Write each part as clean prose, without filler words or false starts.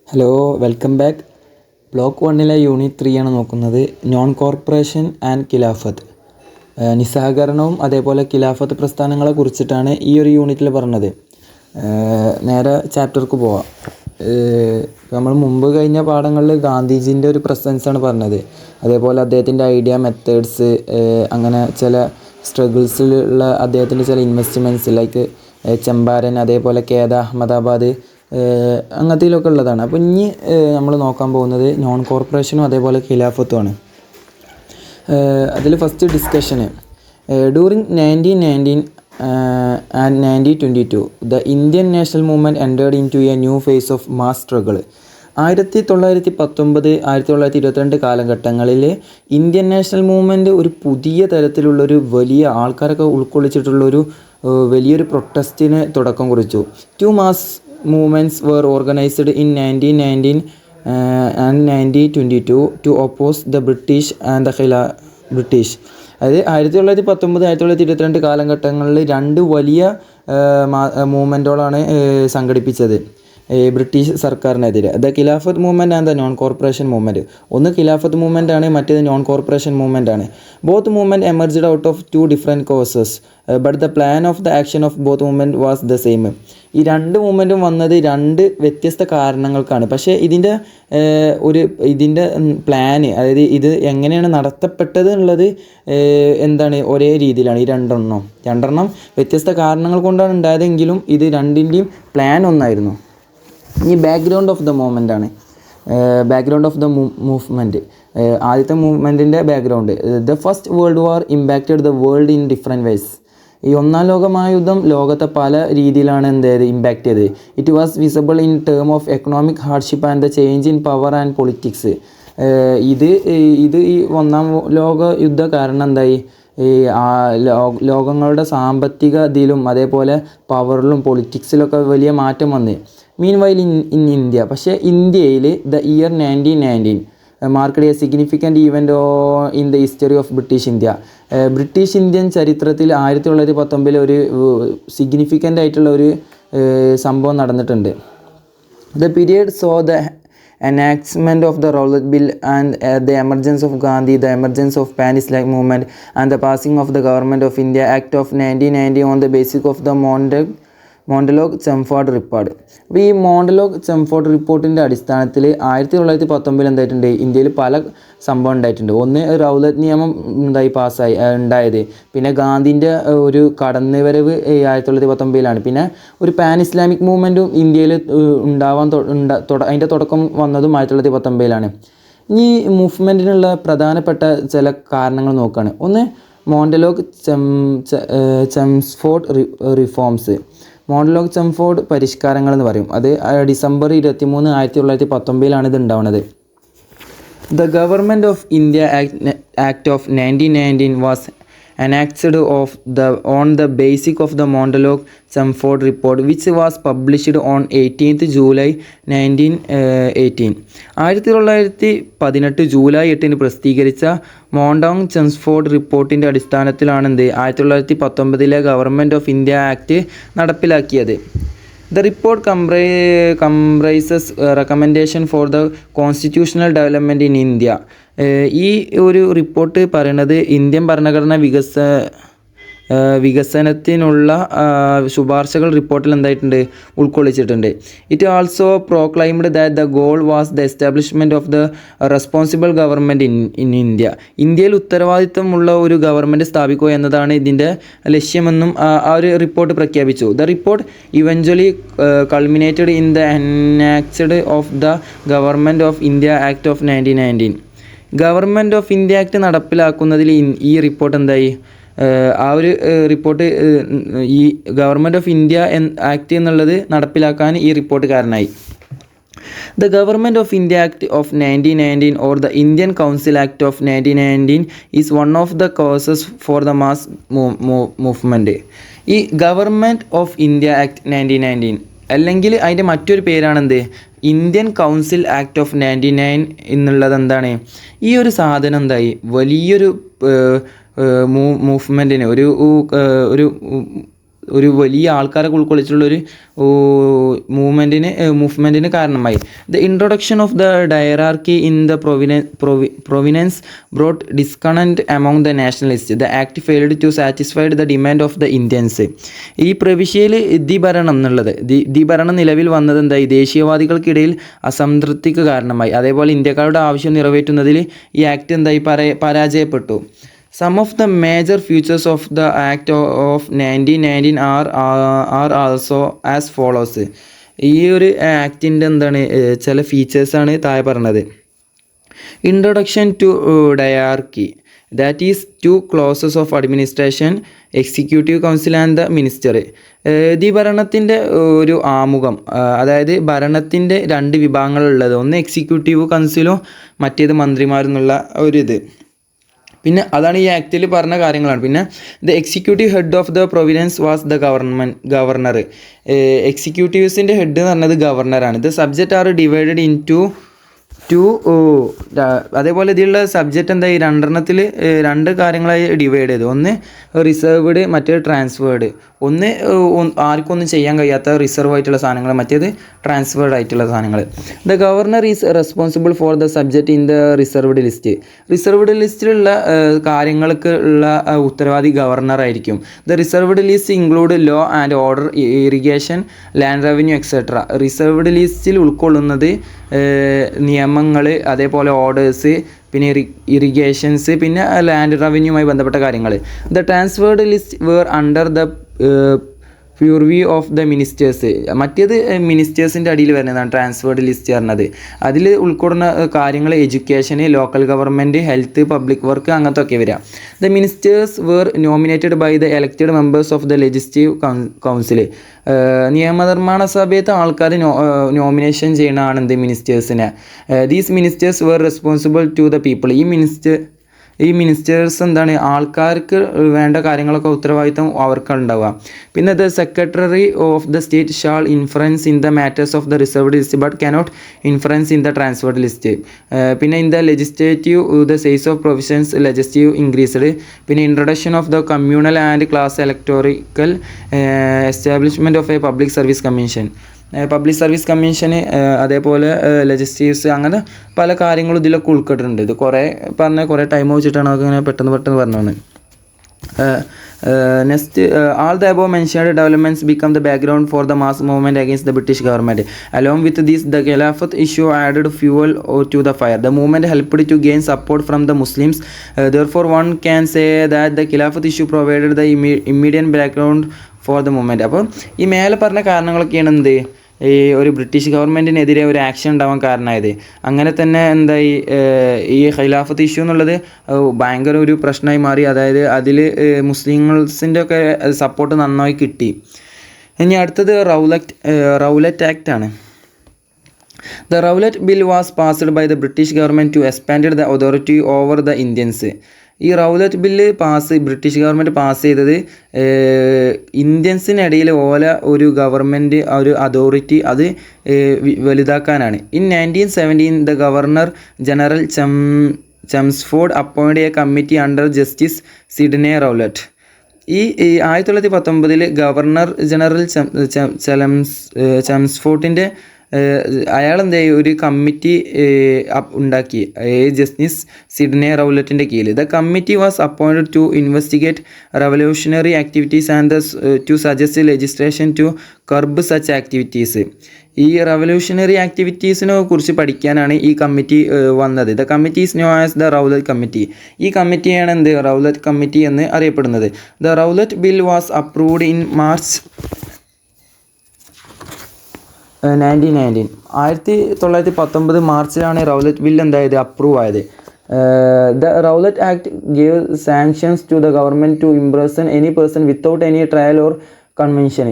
Hello, welcome back. Block 1 unit 3 ആണ് നോക്കുന്നത്. Non cooperation and ഖിലാഫത്ത്, നിസ്സഹകരണവും അതേപോലെ ഖിലാഫത്ത് പ്രസ്ഥാനങ്ങളെ കുറിച്ചിട്ടാണ് ഈ ഒരു യൂണിറ്റിൽ പറഞ്ഞത്. നേരെ ചാപ്റ്റർക്ക് പോവാം. നമ്മൾ മുമ്പ് കഴിഞ്ഞ പാഠങ്ങളിൽ ഗാന്ധിജീൻ്റെ ഒരു പ്രസൻസാണ് പറഞ്ഞത്. അതേപോലെ അദ്ദേഹത്തിൻ്റെ ഐഡിയ, മെത്തേഡ്സ്, അങ്ങനെ ചില സ്ട്രഗിൾസിലുള്ള അദ്ദേഹത്തിൻ്റെ ചില ഇൻവെസ്റ്റ്മെൻറ്റ്സ് ലൈക്ക് ചമ്പാരൻ, അതേപോലെ കേദ, അഹമ്മദാബാദ്, അങ്ങനത്തേലൊക്കെ ഉള്ളതാണ്. അപ്പോൾ ഇനി നമ്മൾ നോക്കാൻ പോകുന്നത് നോൺ കോർപ്പറേഷനും അതേപോലെ ഖിലാഫത്തുമാണ്. അതിൽ ഫസ്റ്റ് ഡിസ്കഷന്, during 1919 and 1922 the Indian national movement entered into a new phase of mass struggle. 1919, 1922 കാലഘട്ടങ്ങളിൽ ഇന്ത്യൻ നാഷണൽ മൂവ്മെൻറ്റ് ഒരു പുതിയ തരത്തിലുള്ളൊരു വലിയ ആൾക്കാരൊക്കെ ഉൾക്കൊള്ളിച്ചിട്ടുള്ളൊരു വലിയൊരു പ്രൊട്ടസ്റ്റിന് തുടക്കം കുറിച്ചു. Two mass movements were organized in 1919 and 1922 to oppose the British and the British. അതായത് 1919, 1922 കാലഘട്ടങ്ങളിൽ രണ്ട് വലിയ മൂവ്മെൻറ്റുകളാണ് സംഘടിപ്പിച്ചത് ബ്രിട്ടീഷ് സർക്കാരിനെതിരെ. The Khilafat movement and the non cooperation movement. ഒന്ന് ഖിലാഫത്ത് മൂവ്മെൻ്റ് ആണ്, മറ്റേത് നോൺ കോർപ്പറേഷൻ മൂവ്മെൻ്റ് ആണ്. Both movement emerged out of two different causes but the plan of the action of both movement was the same. ഈ രണ്ട് മൂവ്മെൻറ്റും വന്നത് രണ്ട് വ്യത്യസ്ത കാരണങ്ങൾക്കാണ്. പക്ഷേ ഇതിൻ്റെ പ്ലാന്, അതായത് ഇത് എങ്ങനെയാണ് നടത്തപ്പെട്ടത് എന്നുള്ളത് എന്താണ്, ഒരേ രീതിയിലാണ്. ഈ രണ്ടെണ്ണം വ്യത്യസ്ത കാരണങ്ങൾ കൊണ്ടാണ് ഉണ്ടായതെങ്കിലും ഇത് രണ്ടിൻ്റെയും പ്ലാൻ ഒന്നായിരുന്നു. ഈ ബാക്ക്ഗ്രൗണ്ട് ഓഫ് ദ മൂവ്മെൻ്റ് ആണ്. ബാക്ക്ഗ്രൗണ്ട് ഓഫ് ദ മൂവ്മെൻറ്റ്, ആദ്യത്തെ മൂവ്മെൻറ്റിൻ്റെ background. The first world war impacted the world in different ways. ഈ ഒന്നാം ലോകമഹായുദ്ധം ലോകത്തെ പല രീതിയിലാണ് ഇമ്പാക്റ്റ് ചെയ്തത്. It was visible in term of economic hardship and the change in power and politics. ഈ ഒന്നാം ലോക യുദ്ധ കാരണം എന്തായി, ഈ ലോകങ്ങളുടെ സാമ്പത്തിക ഇതിലും അതേപോലെ പവറിലും പൊളിറ്റിക്സിലൊക്കെ വലിയ മാറ്റം വന്ന്. മീൻ വൈൽ ഇൻ ഇന്ത്യ, പക്ഷേ ഇന്ത്യയിൽ the year 1919 marked A significant event in the history of British India. British Indian ചരിത്രത്തിൽ 1919 ഒരു സിഗ്നിഫിക്കൻ്റ് ആയിട്ടുള്ള ഒരു സംഭവം നടന്നിട്ടുണ്ട്. The period so the enactment of the Rowlatt Bill and the emergence of Gandhi, the emergence of Pan-Islamic movement and the passing of the Government of India Act of 1990 on the basis of the Montagu Chelmsford report. അപ്പോൾ ഈ മോണ്ടലോഗ് ചെംഫോർഡ് റിപ്പോർട്ടിൻ്റെ അടിസ്ഥാനത്തിൽ 1919 എന്തായിട്ടുണ്ട്, ഇന്ത്യയിൽ പല സംഭവം ഉണ്ടായിട്ടുണ്ട്. ഒന്ന്, Rowlatt നിയമം ഉണ്ടായത്. പിന്നെ ഗാന്ധിൻ്റെ ഒരു കടന്നുവരവ് 1919 പിന്നെ ഒരു പാൻ ഇസ്ലാമിക് മൂവ്മെൻറ്റും ഇന്ത്യയിൽ അതിൻ്റെ തുടക്കം വന്നതും 1919. ഇനി മൂവ്മെൻറ്റിനുള്ള പ്രധാനപ്പെട്ട ചില കാരണങ്ങൾ നോക്കുകയാണ്. ഒന്ന്, മോണ്ടലോഗ് ചെംഫോർഡ് റിഫോംസ്. മോണ്ടലോഗ് ചെംഫോർഡ് പരിഷ്കാരങ്ങൾ എന്ന് പറയും. അത് ഡിസംബർ 23, 1919 ഇത് ഉണ്ടാവുന്നത്. The government of India act of 1919 was enacted on the basis of the Montelog-Chelmsford report, which was published on 18th July 1918. 1918 July 8 പ്രസിദ്ധീകരിച്ച മോണ്ടോങ് ചെംസ്ഫോർഡ് റിപ്പോർട്ടിൻ്റെ അടിസ്ഥാനത്തിലാണ് 1919 ഗവൺമെൻറ് ഓഫ് ഇന്ത്യ ആക്ട് നടപ്പിലാക്കിയത്. The report comprises recommendation for the constitutional development in India. ഈ ഒരു report പറയുന്നത് Indian ഭരണഘടന വികസനത്തിനുള്ള ശുപാർശകൾ റിപ്പോർട്ടിൽ എന്തായിട്ടുണ്ട്, ഉൾക്കൊള്ളിച്ചിട്ടുണ്ട്. It also proclaimed that the goal was the establishment of the responsible government in India. ഇന്ത്യയിൽ ഉത്തരവാദിത്തമുള്ള ഒരു ഗവൺമെൻറ് സ്ഥാപിക്കുക എന്നതാണ് ഇതിൻ്റെ ലക്ഷ്യമെന്നും ആ ഒരു റിപ്പോർട്ട് പ്രഖ്യാപിച്ചു. The report eventually culminated in the enacted of the government of India act of 1919. Government of India act നടപ്പിലാക്കുന്നതിൽ ഈ റിപ്പോർട്ട് എന്തായി, ആ ഒരു റിപ്പോർട്ട് ഈ ഗവൺമെൻറ് ഓഫ് ഇന്ത്യ ആക്ട് എന്നുള്ളത് നടപ്പിലാക്കാൻ ഈ റിപ്പോർട്ട് കാരണമായി. The Government of India Act of 1919 or the Indian Council Act of 1919 is one of the causes for the mass movement. ഈ ഗവൺമെൻറ് ഓഫ് ഇന്ത്യ ആക്ട് 1919 അല്ലെങ്കിൽ അതിൻ്റെ മറ്റൊരു പേരാണെന്ത്, Indian council act of 1999 എന്നുള്ളത് എന്താണ്, ഈ ഒരു സാധനം എന്തായി വലിയൊരു മൂവ്മെൻറ്റിന് ഒരു ഒരു വലിയ ആൾക്കാരൊക്കെ ഉൾക്കൊള്ളിച്ചുള്ളൊരു മൂവ്മെൻറ്റിന് കാരണമായി. The introduction of the diarchy in the provinces brought discontent among the nationalist. The act failed to satisfied the demand of the Indians. ഈ പ്രവിശ്യയിൽ ദ്വിഭരണം നിലവിൽ വന്നത് എന്തായി, ദേശീയവാദികൾക്കിടയിൽ അസംതൃപ്തിക്ക് കാരണമായി. അതേപോലെ ഇന്ത്യക്കാരുടെ ആവശ്യം നിറവേറ്റുന്നതിൽ ഈ ആക്ട് എന്തായി പരാജയപ്പെട്ടു. Some of the major features of the Act of 1919 are also as follows. ഈ ഒരു ആക്ടിൻ്റെ എന്താണ് ചില ഫീച്ചേഴ്സാണ് താഴെ പറഞ്ഞത്. Introduction to diarchy, that is 2 clauses of administration, executive council and the minister. ഭരണത്തിൻ്റെ ഒരു ആമുഖം, അതായത് ഭരണത്തിൻ്റെ 2 വിഭാഗങ്ങളുള്ളത്, ഒന്ന് എക്സിക്യൂട്ടീവ് കൗൺസിലും മറ്റേത് മന്ത്രിമാരെന്നുള്ള ഒരിത്. പിന്നെ അതാണ് ഈ ആക്റ്റിൽ പറഞ്ഞ കാര്യങ്ങളാണ്. പിന്നെ the executive head of the provinces was the governor. എക്സിക്യൂട്ടീവ്സിൻ്റെ ഹെഡ് എന്ന് പറഞ്ഞത് ഗവർണറാണ്. The subject are divided into അതേപോലെ ഇതിലുള്ള സബ്ജക്റ്റ് എന്തായി 2 കാര്യങ്ങളായി ഡിവൈഡ് ചെയ്തു. ഒന്ന് റിസർവ്ഡ്, മറ്റേത് ട്രാൻസ്ഫേർഡ്. ഒന്ന് ആർക്കൊന്നും ചെയ്യാൻ കഴിയാത്ത റിസർവ് ആയിട്ടുള്ള സാധനങ്ങൾ, മറ്റേത് ട്രാൻസ്ഫേർഡ് ആയിട്ടുള്ള സാധനങ്ങൾ. The governor is responsible for the subject in the reserved list. Reserved ലിസ്റ്റിലുള്ള കാര്യങ്ങൾക്ക് ഉള്ള ഉത്തരവാദി ഗവർണറായിരിക്കും. The reserved list include law and order, irrigation, land revenue etcetera. Reserved ലിസ്റ്റിൽ ഉൾക്കൊള്ളുന്നത് നിയമങ്ങൾ, അതേപോലെ ഓർഡേഴ്സ്, പിന്നെ ഇറിഗേഷൻസ്, പിന്നെ ലാൻഡ് റവന്യൂമായി ബന്ധപ്പെട്ട കാര്യങ്ങൾ. The transferred list were under the purview of the ministers. മറ്റേത് മിനിസ്റ്റേഴ്സിൻ്റെ അടിയിൽ വരുന്നതാണ് ട്രാൻസ്ഫേർഡ് ലിസ്റ്റ് പറഞ്ഞത്. അതിൽ ഉൾക്കൊള്ളുന്ന കാര്യങ്ങൾ എഡ്യൂക്കേഷന്, local government, health, public work, അങ്ങനത്തെ ഒക്കെ വരിക. The ministers were nominated by the elected members of the legislative council. നിയമനിർമ്മാണ സഭയത്തെ ആൾക്കാർ നോമിനേഷൻ ചെയ്യണതാണ് എന്ത് മിനിസ്റ്റേഴ്സിനെ. These ministers were responsible to the people. ഈ മിനിസ്റ്റേഴ്സ് എന്താണ്, ആൾക്കാർക്ക് വേണ്ട കാര്യങ്ങളൊക്കെ ഉത്തരവാദിത്തം അവർക്കുണ്ടാവുക. പിന്നെ the secretary of the state shall influence in the matters of the reserved list but cannot influence in the transferred list. പിന്നെ in the legislative the size of provisions legislative increased. പിന്നെ introduction of the communal and class electoral, establishment of a public service commission. Public service കമ്മീഷന്, അതേപോലെ legislatives, അങ്ങനെ പല കാര്യങ്ങളും ഇതിലൊക്കെ ഉൾപ്പെട്ടിട്ടുണ്ട്. ഇത് കുറേ ടൈം വെച്ചിട്ടാണ് അതൊക്കെ ഇങ്ങനെ പെട്ടെന്ന് പറഞ്ഞത്. Next, all the above mentioned developments become the background for the mass movement against the British government. Along with this, the Khilafat issue added fuel to the fire. The movement helped to gain support from the Muslims. Therefore, one can say that the Khilafat issue provided the immediate background for the movement. അപ്പോൾ ഈ മേലെ പറഞ്ഞ കാരണങ്ങളൊക്കെയാണ് എന്ത്, ഈ ഒരു British ഗവൺമെൻറ്റിനെതിരെ ഒരു action ഉണ്ടാവാൻ കാരണമായത്. അങ്ങനെ തന്നെ എന്തായി, ഈ ഖിലാഫത്ത് ഇഷ്യൂ എന്നുള്ളത് ഭയങ്കര ഒരു പ്രശ്നമായി മാറി. അതായത് അതിൽ മുസ്ലിംസിൻ്റെ ഒക്കെ സപ്പോർട്ട് നന്നായി കിട്ടി. ഇനി അടുത്തത് റൗലറ്റ് ആക്ട് ആണ്. The Rowlatt Bill was passed by the British government to expand the authority over the Indians. ഈ Rowlatt bill British government pass ചെയ്തത് ഇന്ത്യൻസിനിടയിൽ ഒരു ഗവൺമെൻറ് ഒരു അതോറിറ്റി അത് വലുതാക്കാനാണ്. In 1917 the governor general Chelmsford appointed a committee under justice Sydney Rowlatt. ഈ 1919 governor general ചെംസ്ഫോർഡിൻ്റെ അയാളെന്താ ഒരു committee ഉണ്ടാക്കി ജസ്റ്റിസ് സിഡ്നെ റൗലറ്റിൻ്റെ കീഴിൽ. The committee was appointed to investigate revolutionary activities and to suggest legislation to curb such activities. ഈ revolutionary ആക്ടിവിറ്റീസിനെ കുറിച്ച് പഠിക്കാനാണ് ഈ കമ്മിറ്റി വന്നത്. The committee is known as the Rowlatt committee. ഈ കമ്മിറ്റിയാണ് റൗലറ്റ് കമ്മിറ്റി എന്ന് അറിയപ്പെടുന്നത്. The Rowlatt bill was approved in March 1919 മാർച്ചിലാണ് റൗലറ്റ് ബിൽ അപ്രൂവ് ആയത്. The Rowlatt Act gave sanctions to the government to imprison any person without any trial or conviction.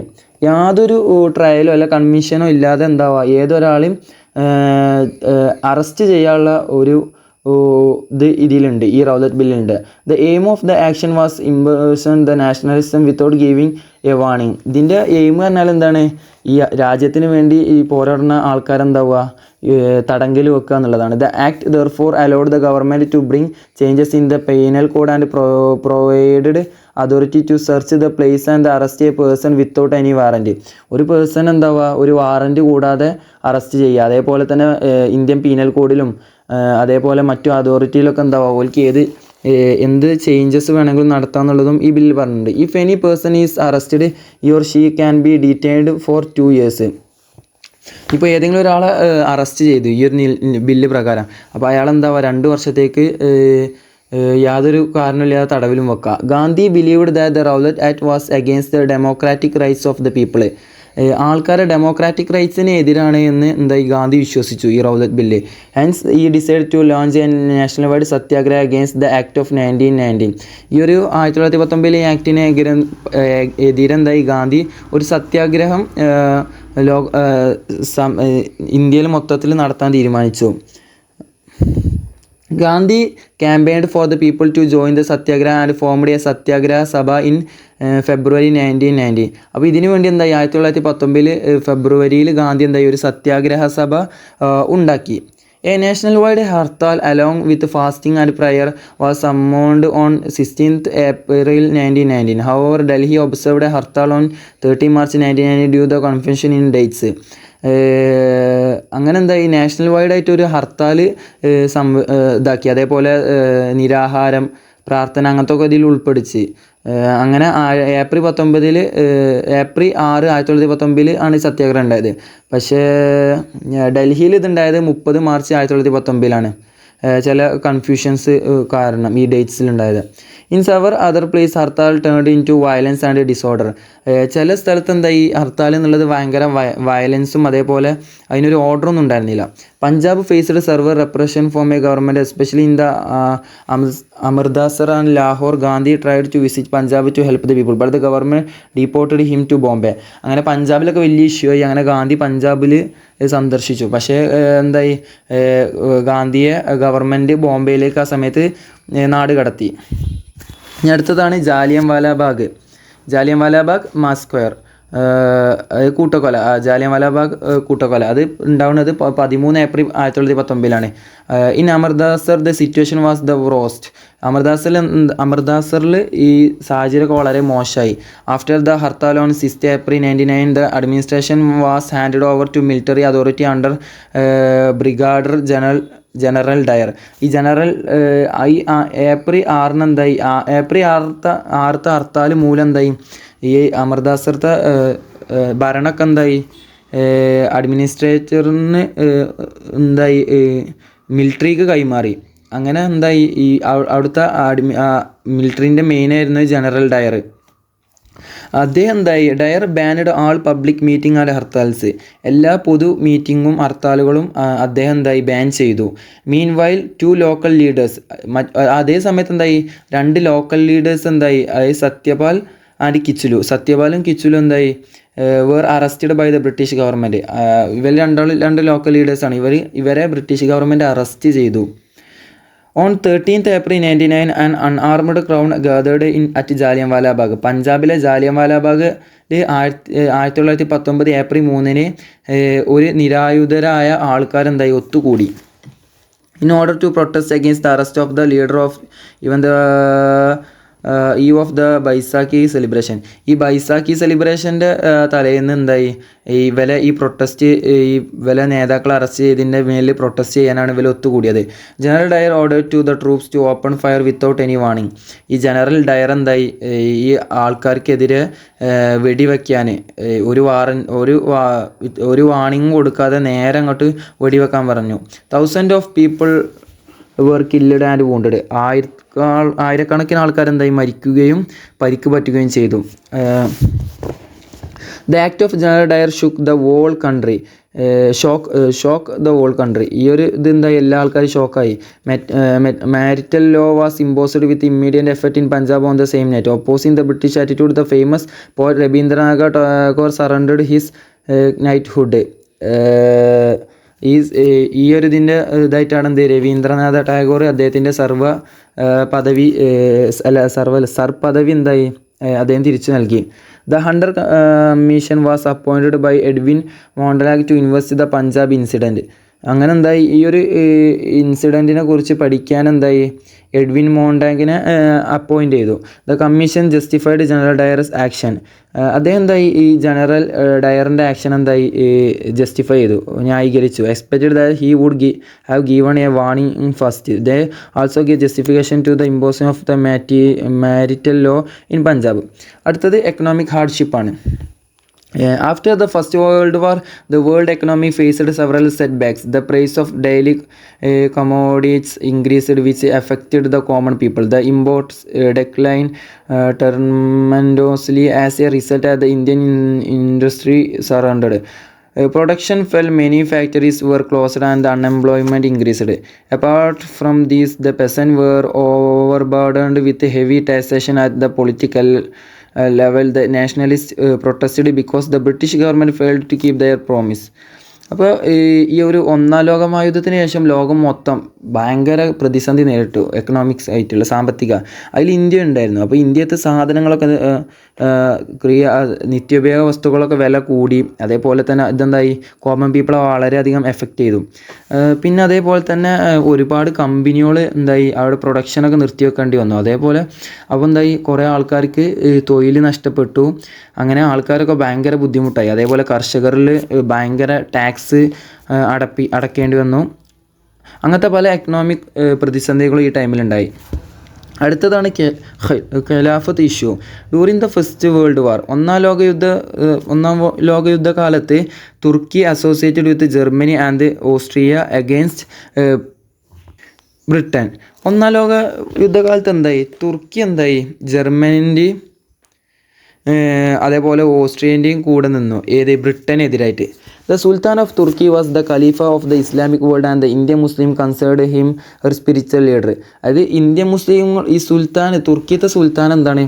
യാതൊരു ട്രയലോ അല്ല കൺവിഷനോ ഇല്ലാതെ ഏതൊരാളെയും arrest ചെയ്യാനുള്ള ഒരു ഇതിലുണ്ട്, ഈ റൗലറ്റ് ബില്ലുണ്ട്. The aim of the action was imprison the nationalism without giving a warning. ഇതിൻ്റെ aim പറഞ്ഞാൽ എന്താണ്, ഈ രാജ്യത്തിന് വേണ്ടി ഈ പോരാടുന്ന ആൾക്കാരെന്താവുക, തടങ്കൽ വെക്കുക എന്നുള്ളതാണ്. The act therefore allowed the government to bring changes in the penal code and provided authority to search the place and arrest a person without any warrant. ഒരു പേഴ്സൺ എന്താവുക, ഒരു വാറൻറ്റ് കൂടാതെ അറസ്റ്റ് ചെയ്യുക. അതേപോലെ തന്നെ ഇന്ത്യൻ പീനൽ കോഡിലും അതേപോലെ മറ്റു അതോറിറ്റിയിലൊക്കെ എന്താവുക, ഓൽക്ക് എന്ത് ചേഞ്ചസ് വേണമെങ്കിലും നടത്താമെന്നുള്ളതും ഈ ബില്ല് പറഞ്ഞിട്ടുണ്ട്. If any person is arrested he or she can be detained for 2 years. ഇപ്പോൾ ഏതെങ്കിലും ഒരാളെ അറസ്റ്റ് ചെയ്തു ഈ ഒരു ബില്ല് പ്രകാരം, അപ്പോൾ അയാളെന്താവുക 2 വർഷത്തേക്ക് യാതൊരു കാരണമില്ലാതെ തടവിലും വെക്കുക. Gandhi believed that the Rowlatt act was against the democratic rights of the people. ആൾക്കാരെ ഡെമോക്രാറ്റിക് റൈറ്റ്സിന് എതിരാണ് എന്ന് ഈ ഗാന്ധി വിശ്വസിച്ചു ഈ Rowlatt bill. Hence he decide to launch a national wide satyagraha against the act of 1919. ഈ ഒരു 1919 ഈ ആക്ടിന് എതിരെന്തായി ഗാന്ധി ഒരു സത്യാഗ്രഹം ഇന്ത്യയിൽ മൊത്തത്തിൽ നടത്താൻ തീരുമാനിച്ചു. Gandhi campaigned for the people to join the Satyagraha and formed a Satyagraha Sabha in ഫെബ്രുവരി 1919. അപ്പോൾ ഇതിനു വേണ്ടി എന്തായി 1919 ഫെബ്രുവരിയിൽ ഗാന്ധി എന്തായി ഒരു സത്യാഗ്രഹ സഭ ഉണ്ടാക്കി. A national wide hartal along with fasting and prayer was summoned on 16th April 1919. However, Delhi observed a hartal on 13 March 1919 due the confusion in dates. അങ്ങനെ എന്താ ഈ നാഷണൽ വൈഡായിട്ട് ഒരു ഹർത്താൽ ഇതാക്കി. അതേപോലെ നിരാഹാരം, പ്രാർത്ഥന അങ്ങനത്തെ ഒക്കെ ഇതിൽ ഉൾപ്പെടുത്തി. അങ്ങനെ ഏപ്രിൽ 6 1919 ആണ് ഈ സത്യാഗ്രഹം ഉണ്ടായത്. പക്ഷേ ഡൽഹിയിൽ ഇതുണ്ടായത് 30 മാർച്ച് 1919 ചില കൺഫ്യൂഷൻസ് കാരണം ഈ ഡേറ്റ്സിലുണ്ടായത്. In several other place hartal turned into violence and disorder. ചില സ്ഥലത്ത് എന്താ ഈ ഹർത്താൽ എന്നുള്ളത് ഭയങ്കര വയലൻസും അതേപോലെ അതിനൊരു ഓർഡറൊന്നും ഉണ്ടായിരുന്നില്ല. Punjab faced severe repression from a government especially in the Amritsar and Lahore. Gandhi tried to visit Punjab to help the people but the government deported him to Bombay. അങ്ങനെ പഞ്ചാബിലൊക്കെ വലിയ ഇഷ്യൂ ആയി. അങ്ങനെ ഗാന്ധി പഞ്ചാബിൽ സന്ദർശിച്ചു. പക്ഷേ എന്തായി, ഗാന്ധിയെ ഗവൺമെൻറ് ബോംബെയിലേക്ക് ആ സമയത്ത് നാട് കടത്തി. ഇനി അടുത്തതാണ് ജാലിയൻ വാലാബാഗ് മാസ് സ്ക്വയർ കൂട്ടക്കൊല. ജാലിയൻ വാലാബാഗ് കൂട്ടക്കൊല അത് ഉണ്ടാവുന്നത് 13 April 1919. In Amritsar the situation was the worst. അമൃതസറിൽ ഈ സാഹചര്യമൊക്കെ വളരെ മോശമായി. After the hartal on 6th April 1919 the administration was handed over to military authority under brigadier general Dyer. ഈ ഏപ്രിൽ 6 എന്തായി, ഏപ്രിൽ 6 ഹർത്താൽ മൂലം എന്തായി ഈ അമൃതസറത്തെ ഭരണമൊക്കെ എന്തായി അഡ്മിനിസ്ട്രേറ്ററിന് എന്തായി മിലിറ്ററിക്ക് കൈമാറി. അങ്ങനെ എന്തായി ഈ അവിടുത്തെ മിലിറ്ററിൻ്റെ മെയിനായിരുന്നു ജനറൽ ഡയർ. അദ്ദേഹം എന്തായി Dyer banned all public meeting and hartals. എല്ലാ പൊതു മീറ്റിങ്ങും ഹർത്താലുകളും അദ്ദേഹം എന്തായി ബാൻ ചെയ്തു. Meanwhile 2 local leaders. അതേ സമയത്ത് എന്തായി 2 ലോക്കൽ ലീഡേഴ്സ് എന്തായി, അതായത് സത്യപാൽ ആൻഡ് കിച്ചുലു. സത്യപാലും കിച്ചുലു എന്തായി where arrested by the British government. ഇവർ 2 ലോക്കൽ ലീഡേഴ്സാണ്. ഇവരെ ബ്രിട്ടീഷ് ഗവൺമെൻറ് അറസ്റ്റ് ചെയ്തു. On 13th April 1919 an അൺആർമഡ് crowd gathered at Jallianwala Bagh. പഞ്ചാബിലെ ജാലിയൻവാലാബാഗിൽ 1919 ഏപ്രിൽ 3 ഒരു നിരായുധരായ ആൾക്കാരെന്തായി ഒത്തുകൂടി. In order to protest against the arrest of the leader of ഇവൻ the eve of the Baisakhi celebration. ഈ ബൈസാഖി സെലിബ്രേഷൻ്റെ തലേന്ന് എന്തായി ഈ പ്രൊട്ടസ്റ്റ് നേതാക്കളെ അറസ്റ്റ് ചെയ്തതിൻ്റെ മേലിൽ പ്രൊട്ടസ്റ്റ് ചെയ്യാനാണ് ഇവർ ഒത്തുകൂടിയത്. General Dyer order to the troops to open fire without any warning. ഈ ജനറൽ ഡയർ എന്തായി ഈ ആൾക്കാർക്കെതിരെ വെടിവെക്കാൻ ഒരു വാണിംഗ് കൊടുക്കാതെ നേരെ അങ്ങോട്ട് വെടിവെക്കാൻ പറഞ്ഞു. 1000 of people were killed and wounded. ആയിരക്കണക്കിന് ആൾക്കാരെന്തായി മരിക്കുകയും പരിക്ക് പറ്റുകയും ചെയ്തു. The act of general Dyer shook the whole country. Shock the whole country. ഈ ഒരു ഇതെന്തായി എല്ലാ ആൾക്കാരും ഷോക്കായി. Martial law was imposed with immediate effect in Punjab on the same night. Opposing the British attitude the famous poet Rabindranath Tagore surrendered his knighthood. ഈ ഒരു ഇതിൻ്റെ ഇതായിട്ടാണ് രവീന്ദ്രനാഥ ടാഗോർ അദ്ദേഹത്തിൻ്റെ സർ പദവി എന്തായി അദ്ദേഹം തിരിച്ചു നൽകി. The Hunter commission was appointed by Edwin Montagu to invest the Punjab incident. അങ്ങനെ എന്തായി, ഈ ഒരു ഇൻസിഡൻറ്റിനെ കുറിച്ച് പഠിക്കാൻ എന്തായി എഡ്വിൻ മോണ്ടാങ്കിനെ അപ്പോയിൻ്റ് ചെയ്തു. The commission justified general Dyer's action. അദ്ദേഹം എന്തായി ഈ ജനറൽ ഡയറിൻ്റെ ആക്ഷൻ എന്തായി ജസ്റ്റിഫൈ ചെയ്തു, ന്യായീകരിച്ചു. Expected that he would have given a warning first. They also give justification to the imposing of the martial law in Punjab. അടുത്തത് economic ഹാർഡ്ഷിപ്പാണ്. After the First World War, the world economy faced several setbacks. The price of daily commodities increased, which affected the common people. The imports declined tremendously. As a result, the Indian industry surrendered. Production fell, many factories were closed, and the unemployment increased. Apart from these, the peasants were overburdened with heavy taxation at the political level. The nationalists protested because the British government failed to keep their promise. അപ്പോൾ ഈ ഒരു ഒന്നാം ലോക മഹായുദ്ധത്തിന് ശേഷം ലോകം മൊത്തം ഭയങ്കര പ്രതിസന്ധി നേരിട്ടു, എക്കണോമിക്സ് ആയിട്ടുള്ള സാമ്പത്തിക. അതിൽ ഇന്ത്യ ഉണ്ടായിരുന്നു. അപ്പോൾ ഇന്ത്യത്തെ സാധനങ്ങളൊക്കെ നിത്യോപയോഗ വസ്തുക്കളൊക്കെ വില കൂടി. അതേപോലെ തന്നെ ഇതെന്തായി കോമൺ പീപ്പിളെ വളരെയധികം എഫക്റ്റ് ചെയ്തു. പിന്നെ അതേപോലെ തന്നെ ഒരുപാട് കമ്പനികൾ എന്തായി അവിടെ പ്രൊഡക്ഷനൊക്കെ നിർത്തിവെക്കേണ്ടി വന്നു. അതേപോലെ അപ്പോൾ എന്തായി കുറേ ആൾക്കാർക്ക് തൊഴിൽ നഷ്ടപ്പെട്ടു. അങ്ങനെ ആൾക്കാരൊക്കെ ഭയങ്കര ബുദ്ധിമുട്ടായി. അതേപോലെ കർഷകരിൽ ഭയങ്കര ടാക്സ് അടക്കേണ്ടി വന്നു. അങ്ങനത്തെ പല എക്കണോമിക് പ്രതിസന്ധികളും ഈ ടൈമിലുണ്ടായി. അടുത്തതാണ് Khilafat issue. During the first world war, ഒന്നാം ലോകയുദ്ധകാലത്ത് Turkey associated with Germany and Austria against Britain. ഒന്നാം ലോക യുദ്ധകാലത്ത് എന്തായി, തുർക്കി എന്തായി ജർമ്മനിൻ്റെയും അതേപോലെ ഓസ്ട്രിയൻ്റെയും കൂടെ നിന്നു, ബ്രിട്ടനെതിരായിട്ട്. The Sultan of Turkey was the Khalifa of the Islamic world and the Indian Muslim considered him her spiritual leader. അതായത് ഇന്ത്യൻ മുസ്ലിം ഈ സുൽത്താൻ, തുർക്കിയത്തെ സുൽത്താൻ എന്താണ്,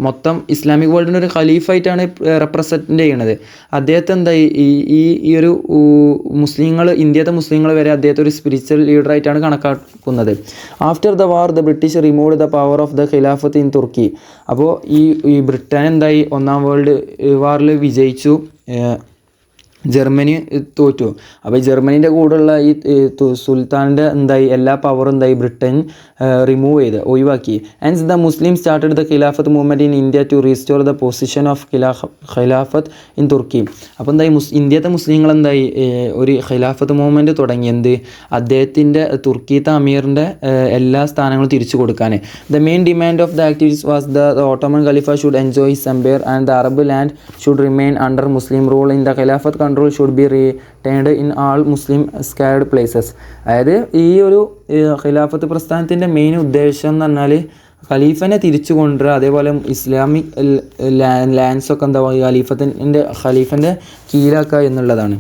മൊത്തം ഇസ്ലാമിക് വേൾഡിൻ്റെ ഒരു ഖലീഫായിട്ടാണ് റെപ്രസെൻറ്റ് ചെയ്യണത്. അദ്ദേഹത്തെ എന്തായി ഈ ഒരു മുസ്ലിങ്ങൾ, ഇന്ത്യത്തെ മുസ്ലിങ്ങൾ വരെ അദ്ദേഹത്തെ ഒരു സ്പിരിച്വൽ ലീഡറായിട്ടാണ് കണക്കാക്കുന്നത്. After the war the British removed the power of the Khilafat in Turkey. അപ്പോൾ ഈ ബ്രിട്ടൻ എന്തായി ഒന്നാം വേൾഡ് വാറിൽ വിജയിച്ചു, ജർമ്മനി തോറ്റു. അപ്പോൾ ജർമ്മനീൻ്റെ കൂടെയുള്ള ഈ സുൽത്താൻ്റെ എന്തായി എല്ലാ പവറും എന്തായി ബ്രിട്ടൻ റിമൂവ് ചെയ്ത് ഒഴിവാക്കി. And the Muslim started the Khilafat movement in India to restore the position of Khilafat in Turkey. അപ്പോൾ എന്തായി ഇന്ത്യത്തെ മുസ്ലിങ്ങൾ എന്തായി ഒരു ഖിലാഫത്ത് മൂവ്മെൻറ്റ് തുടങ്ങി. അദ്ദേഹത്തിൻ്റെ തുർക്കിയത്തെ അമീറിൻ്റെ എല്ലാ സ്ഥാനങ്ങളും തിരിച്ചു കൊടുക്കാൻ. The main demand of the activities was the Ottoman Khalifa should enjoy his empire and the Arab land should remain under Muslim rule. In the Khilafat control should be retained in all Muslim sacred places. അതായത് ഈ ഒരു ഖിലാഫത്ത് പ്രസ്ഥാനത്തിൻ്റെ main ഉദ്ദേശം എന്ന് പറഞ്ഞാൽ ഖലീഫനെ തിരിച്ചു കൊണ്ടുവരിക, അതേപോലെ ഇസ്ലാമിക് ലാൻഡ്സൊക്കെ എന്താ ഖലീഫൻ്റെ കീഴിലാക്കുക എന്നുള്ളതാണ്.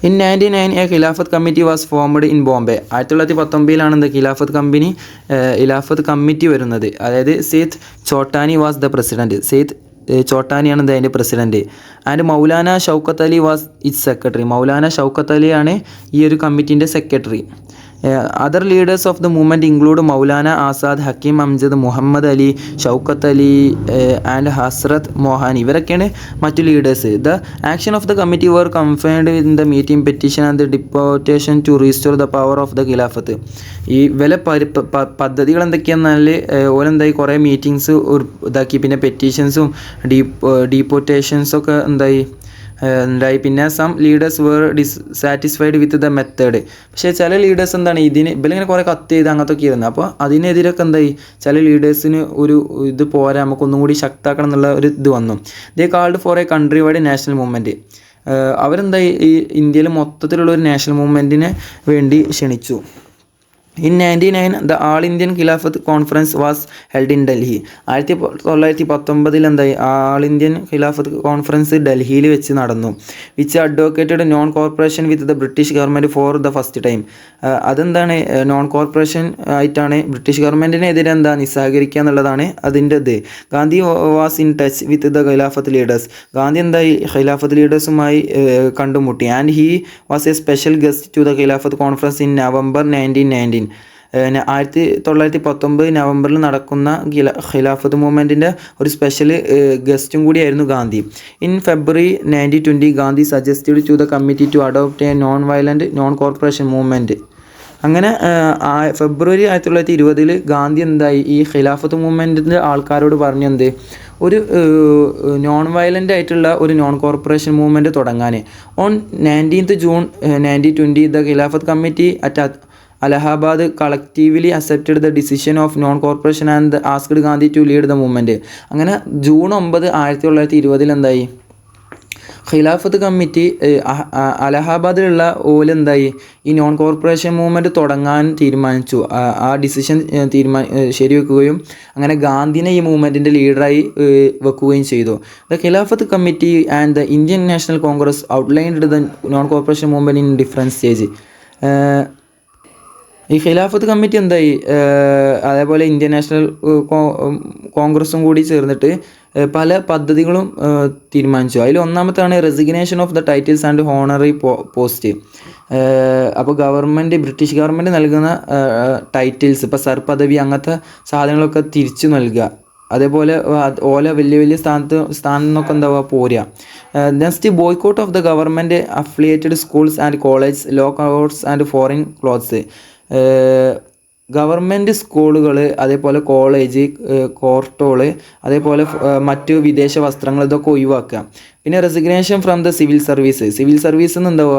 In 1999 a Khilafat committee was formed in Bombay. 1919 Khilafat committee വരുന്നത്. അതായത് Syed Chotani was the president. Syed ചോട്ടാനിയാണ് അതിൻ്റെ president. And Maulana Shaukat Ali was its secretary. Maulana Shaukat അലിയാണ് ഈ ഒരു കമ്മിറ്റീൻ്റെ secretary. Other leaders of the movement include Maulana Azad, Hakim Amjad, Muhammad Ali, Shaukat Ali and Hasrat Mohani. ഇവരൊക്കെയാണ് മറ്റു leaders. The action of the committee were confined in the meeting petition and the deputation to restore the power of the Khilafat. ഈ പദ്ധതികൾ എന്തൊക്കെയാണെന്നാൽ ഓലെന്തായി കുറേ meetings ഇതാക്കി, പിന്നെ പെറ്റീഷൻസും ഡീപ്പോട്ടേഷൻസൊക്കെ ഉണ്ടായി. പിന്നെ some leaders were dissatisfied with the method. പക്ഷേ ചില ലീഡേഴ്സ് എന്താണ് ഇവലിങ്ങനെ കുറേ കത്ത് ചെയ്ത് അങ്ങനത്തൊക്കെ ഇരുന്നു. അപ്പോൾ അതിനെതിരൊക്കെ എന്തായി ചില ലീഡേഴ്സിന് ഒരു ഇത് പോരാ, നമുക്കൊന്നും കൂടി ശക്താക്കണം എന്നുള്ള ഒരു ഇത് വന്നു. They called for a country wide national movement. അവരെന്തായി ഈ ഇന്ത്യയിൽ മൊത്തത്തിലുള്ള ഒരു നാഷണൽ മൂവ്മെൻറ്റിന് വേണ്ടി ക്ഷണിച്ചു. In 1999 the All Indian Khilafat Conference was held in Delhi. 1919 എന്തായി ആൾ ഇന്ത്യൻ ഖിലാഫത്ത് കോൺഫറൻസ് ഡൽഹിയിൽ വെച്ച് നടന്നു. Which advocated non cooperation with the British government for the first time. അതെന്താണ് നോൺ കോർപ്പറേഷൻ ആയിട്ടാണ് ബ്രിട്ടീഷ് ഗവൺമെൻറ്റിനെതിരെ നിസ്സഹകരിക്കുക എന്നുള്ളതാണ് അതിൻ്റെ ഇത്. Gandhi was in touch with the Khilafat leaders. Gandhi എന്തായി ഖിലാഫത്ത് ലീഡേഴ്സുമായി കണ്ടുമുട്ടി. And he was a special guest to the Khilafat conference in November 1919. 1919 നവംബറിൽ നടക്കുന്ന ഖിലാഫത്ത് മൂവ്മെൻറ്റിൻ്റെ ഒരു സ്പെഷ്യൽ ഗസ്റ്റും കൂടിയായിരുന്നു Gandhi. In February 1920 Gandhi suggested to the committee to adopt a non violent non cooperation movement. അങ്ങനെ ഫെബ്രുവരി 1920 ഗാന്ധി എന്തായി ഈ ഖിലാഫത്ത് മൂവ്മെൻറ്റിൻ്റെ ആൾക്കാരോട് പറഞ്ഞെന്ത് ഒരു നോൺ വയലൻ്റ് ആയിട്ടുള്ള ഒരു നോൺ കോർപ്പറേഷൻ മൂവ്മെൻറ്റ് തുടങ്ങാൻ. On 19th June 1920 the Khilafat committee at Allahabad collectively accepted the decision of non cooperation and asked Gandhi to lead the movement. അങ്ങനെ ജൂൺ 9, 1920 എന്തായി ഖിലാഫത്ത് കമ്മിറ്റി അലഹാബാദിലുള്ള എന്തായി ഈ നോൺ കോർപ്പറേഷൻ മൂവ്മെൻറ്റ് തുടങ്ങാൻ തീരുമാനിച്ചു. ആ ഡിസിഷൻ ശരിവെക്കുകയും അങ്ങനെ ഗാന്ധിനെ ഈ മൂവ്മെൻറ്റിൻ്റെ ലീഡറായി വെക്കുകയും ചെയ്തു. The Khilafat committee and the Indian national Congress outlined the non cooperation movement in different stage. ഈ ഖിലാഫത്ത് കമ്മിറ്റി എന്തായി അതേപോലെ ഇന്ത്യൻ നാഷണൽ കോൺഗ്രസും കൂടി ചേർന്നിട്ട് പല പദ്ധതികളും തീരുമാനിച്ചു. അതിൽ ഒന്നാമത്താണ് resignation of the titles and honorary post. അപ്പോൾ ബ്രിട്ടീഷ് ഗവൺമെൻറ് നൽകുന്ന ടൈറ്റിൽസ് ഇപ്പോൾ സർ പദവി അങ്ങനത്തെ സാധനങ്ങളൊക്കെ തിരിച്ചു നൽകുക. അതേപോലെ വലിയ വലിയ സ്ഥാനം എന്നൊക്കെ എന്താവുക പോരുക. Next boycott of the government affiliated schools and college law courts and foreign clothes. Government സ്കൂളുകൾ അതേപോലെ കോളേജ് കോർട്ടുകൾ അതേപോലെ മറ്റു വിദേശ വസ്ത്രങ്ങൾ ഇതൊക്കെ ഒഴിവാക്കുക. പിന്നെ resignation from the civil service എന്താവുക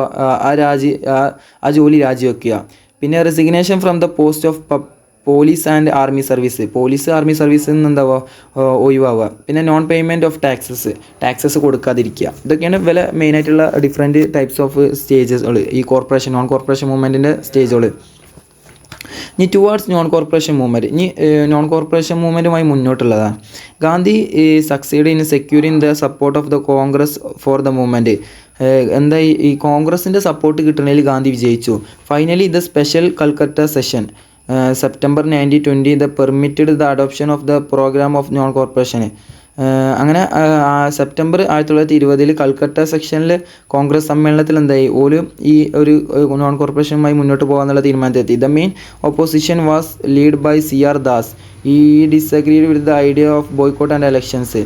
ആ ജോലി രാജിവെക്കുക. പിന്നെ resignation from the post of police and army service army സർവീസിൽ നിന്ന് എന്താവുക ഒഴിവാവുക. പിന്നെ നോൺ പേയ്മെൻറ്റ് ഓഫ് ടാക്സസ് കൊടുക്കാതിരിക്കുക. ഇതൊക്കെയാണ് മെയിനായിട്ടുള്ള ഡിഫറെൻറ്റ് ടൈപ്സ് ഓഫ് സ്റ്റേജസുകൾ ഈ നോൺ കോർപ്പറേഷൻ മൂവ്മെൻറ്റിൻ്റെ സ്റ്റേജുകൾ. ഇനി ടുവാർഡ്സ് നോൺ കോർപ്പറേഷൻ മൂവ്മെൻറ്റ്. ഇനി നോൺ കോർപ്പറേഷൻ മൂവ്മെൻറ്റുമായി മുന്നോട്ടുള്ളതാണ്. Gandhi succeed in securing the support of the Congress for the movement. എന്തായി ഈ കോൺഗ്രസിൻ്റെ സപ്പോർട്ട് കിട്ടുന്നതിൽ ഗാന്ധി വിജയിച്ചു. Finally the special Calcutta session September 1920 the permitted the adoption of the programme of non cooperation. അങ്ങനെ സെപ്റ്റംബർ 1920 കൽക്കട്ട സെക്ഷനിൽ കോൺഗ്രസ് സമ്മേളനത്തിൽ എന്തായി ഈ ഒരു നോൺ കോർപ്പറേഷനുമായി മുന്നോട്ട് പോകാനുള്ള തീരുമാനത്തിലെത്തി. The main opposition was lead by CR Das. Disagreed with the idea of boycott and elections.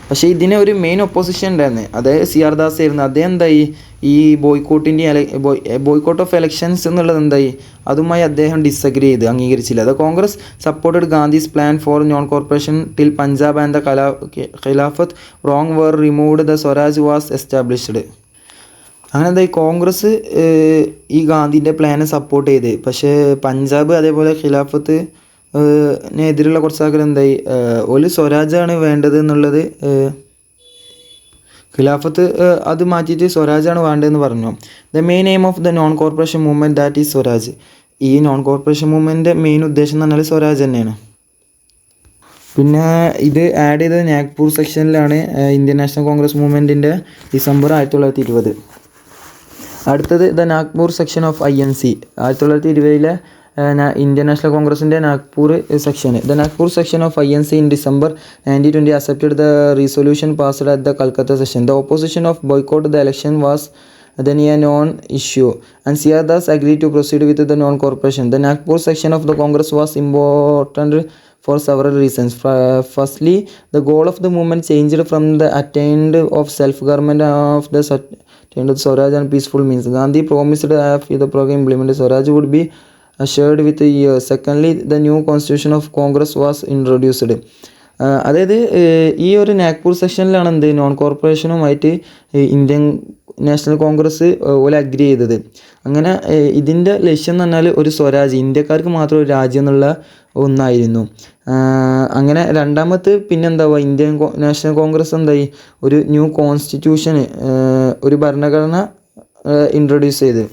പക്ഷേ ഇതിന് ഒരു മെയിൻ ഒപ്പോസിഷൻ ഉണ്ടായിരുന്നു, അതായത് CR ദാസ് ആയിരുന്നു. അദ്ദേഹം എന്തായി ഈ ബോയ്ക്കോട്ട് ഓഫ് എലക്ഷൻസ് എന്നുള്ളത് എന്തായി അതുമായി അദ്ദേഹം ഡിസഗ്രി ചെയ്ത് അംഗീകരിച്ചില്ല. The Congress supported Gandhi's plan for non cooperation till Punjab and the Khilafat wrong were removed the swaraj was established. അങ്ങനെ എന്തായി കോൺഗ്രസ് ഈ ഗാന്ധിൻ്റെ പ്ലാനെ സപ്പോർട്ട് ചെയ്ത്, പക്ഷേ പഞ്ചാബ് അതേപോലെ ഖിലാഫത്ത് എതിരുള്ള കുറച്ച് ആൾക്കാർ എന്തായി ഒരു സ്വരാജാണ് വേണ്ടത് എന്നുള്ളത് ഖിലാഫത്ത് അത് മാറ്റിയിട്ട് സ്വരാജാണ് വേണ്ടതെന്ന് പറഞ്ഞു. The main aim of the non cooperation movement that is Swaraj. ഈ നോൺ കോർപ്പറേഷൻ മൂവ്മെൻറ്റിൻ്റെ മെയിൻ ഉദ്ദേശം എന്ന് പറഞ്ഞാൽ സ്വരാജ് തന്നെയാണ്. പിന്നെ ഇത് ആഡ് ചെയ്തത് നാഗ്പൂർ സെക്ഷനിലാണ് ഇന്ത്യൻ നാഷണൽ കോൺഗ്രസ് മൂവ്മെൻറ്റിൻ്റെ ഡിസംബർ 1920. അടുത്തത് the Nagpur session of INC 1920 Indian national കോൺഗ്രസിൻ്റെ Nagpur session. The Nagpur session of INC in December 1920 accepted the resolution passed at the Calcutta session. The opposition of boycott the election was then a non-issue and CR Das agreed to proceed with the non-corporation. The Nagpur section of the Congress was important for several reasons. Firstly, the goal of the movement changed from the attained of self-government of the attained Swaraj and peaceful means. Gandhi promised that if the program implemented, Swaraj would be assured with a year. Secondly, the new constitution of Congress was introduced. അതായത് ഈ ഒരു നാഗ്പൂർ സെക്ഷനിലാണ് എന്ത് non കോർപ്പറേഷനുമായിട്ട് Indian national Congress agree ചെയ്തത്. അങ്ങനെ ഇതിൻ്റെ ലക്ഷ്യം എന്ന് പറഞ്ഞാൽ ഒരു സ്വരാജ്, ഇന്ത്യക്കാർക്ക് മാത്രം ഒരു രാജ്യം എന്നുള്ള ഒന്നായിരുന്നു. അങ്ങനെ രണ്ടാമത്തെ പിന്നെന്താവുക ഇന്ത്യൻ നാഷണൽ കോൺഗ്രസ് എന്തായി ഒരു ന്യൂ കോൺസ്റ്റിറ്റ്യൂഷന് ഒരു ഭരണഘടന ഇൻട്രൊഡ്യൂസ് ചെയ്ത്.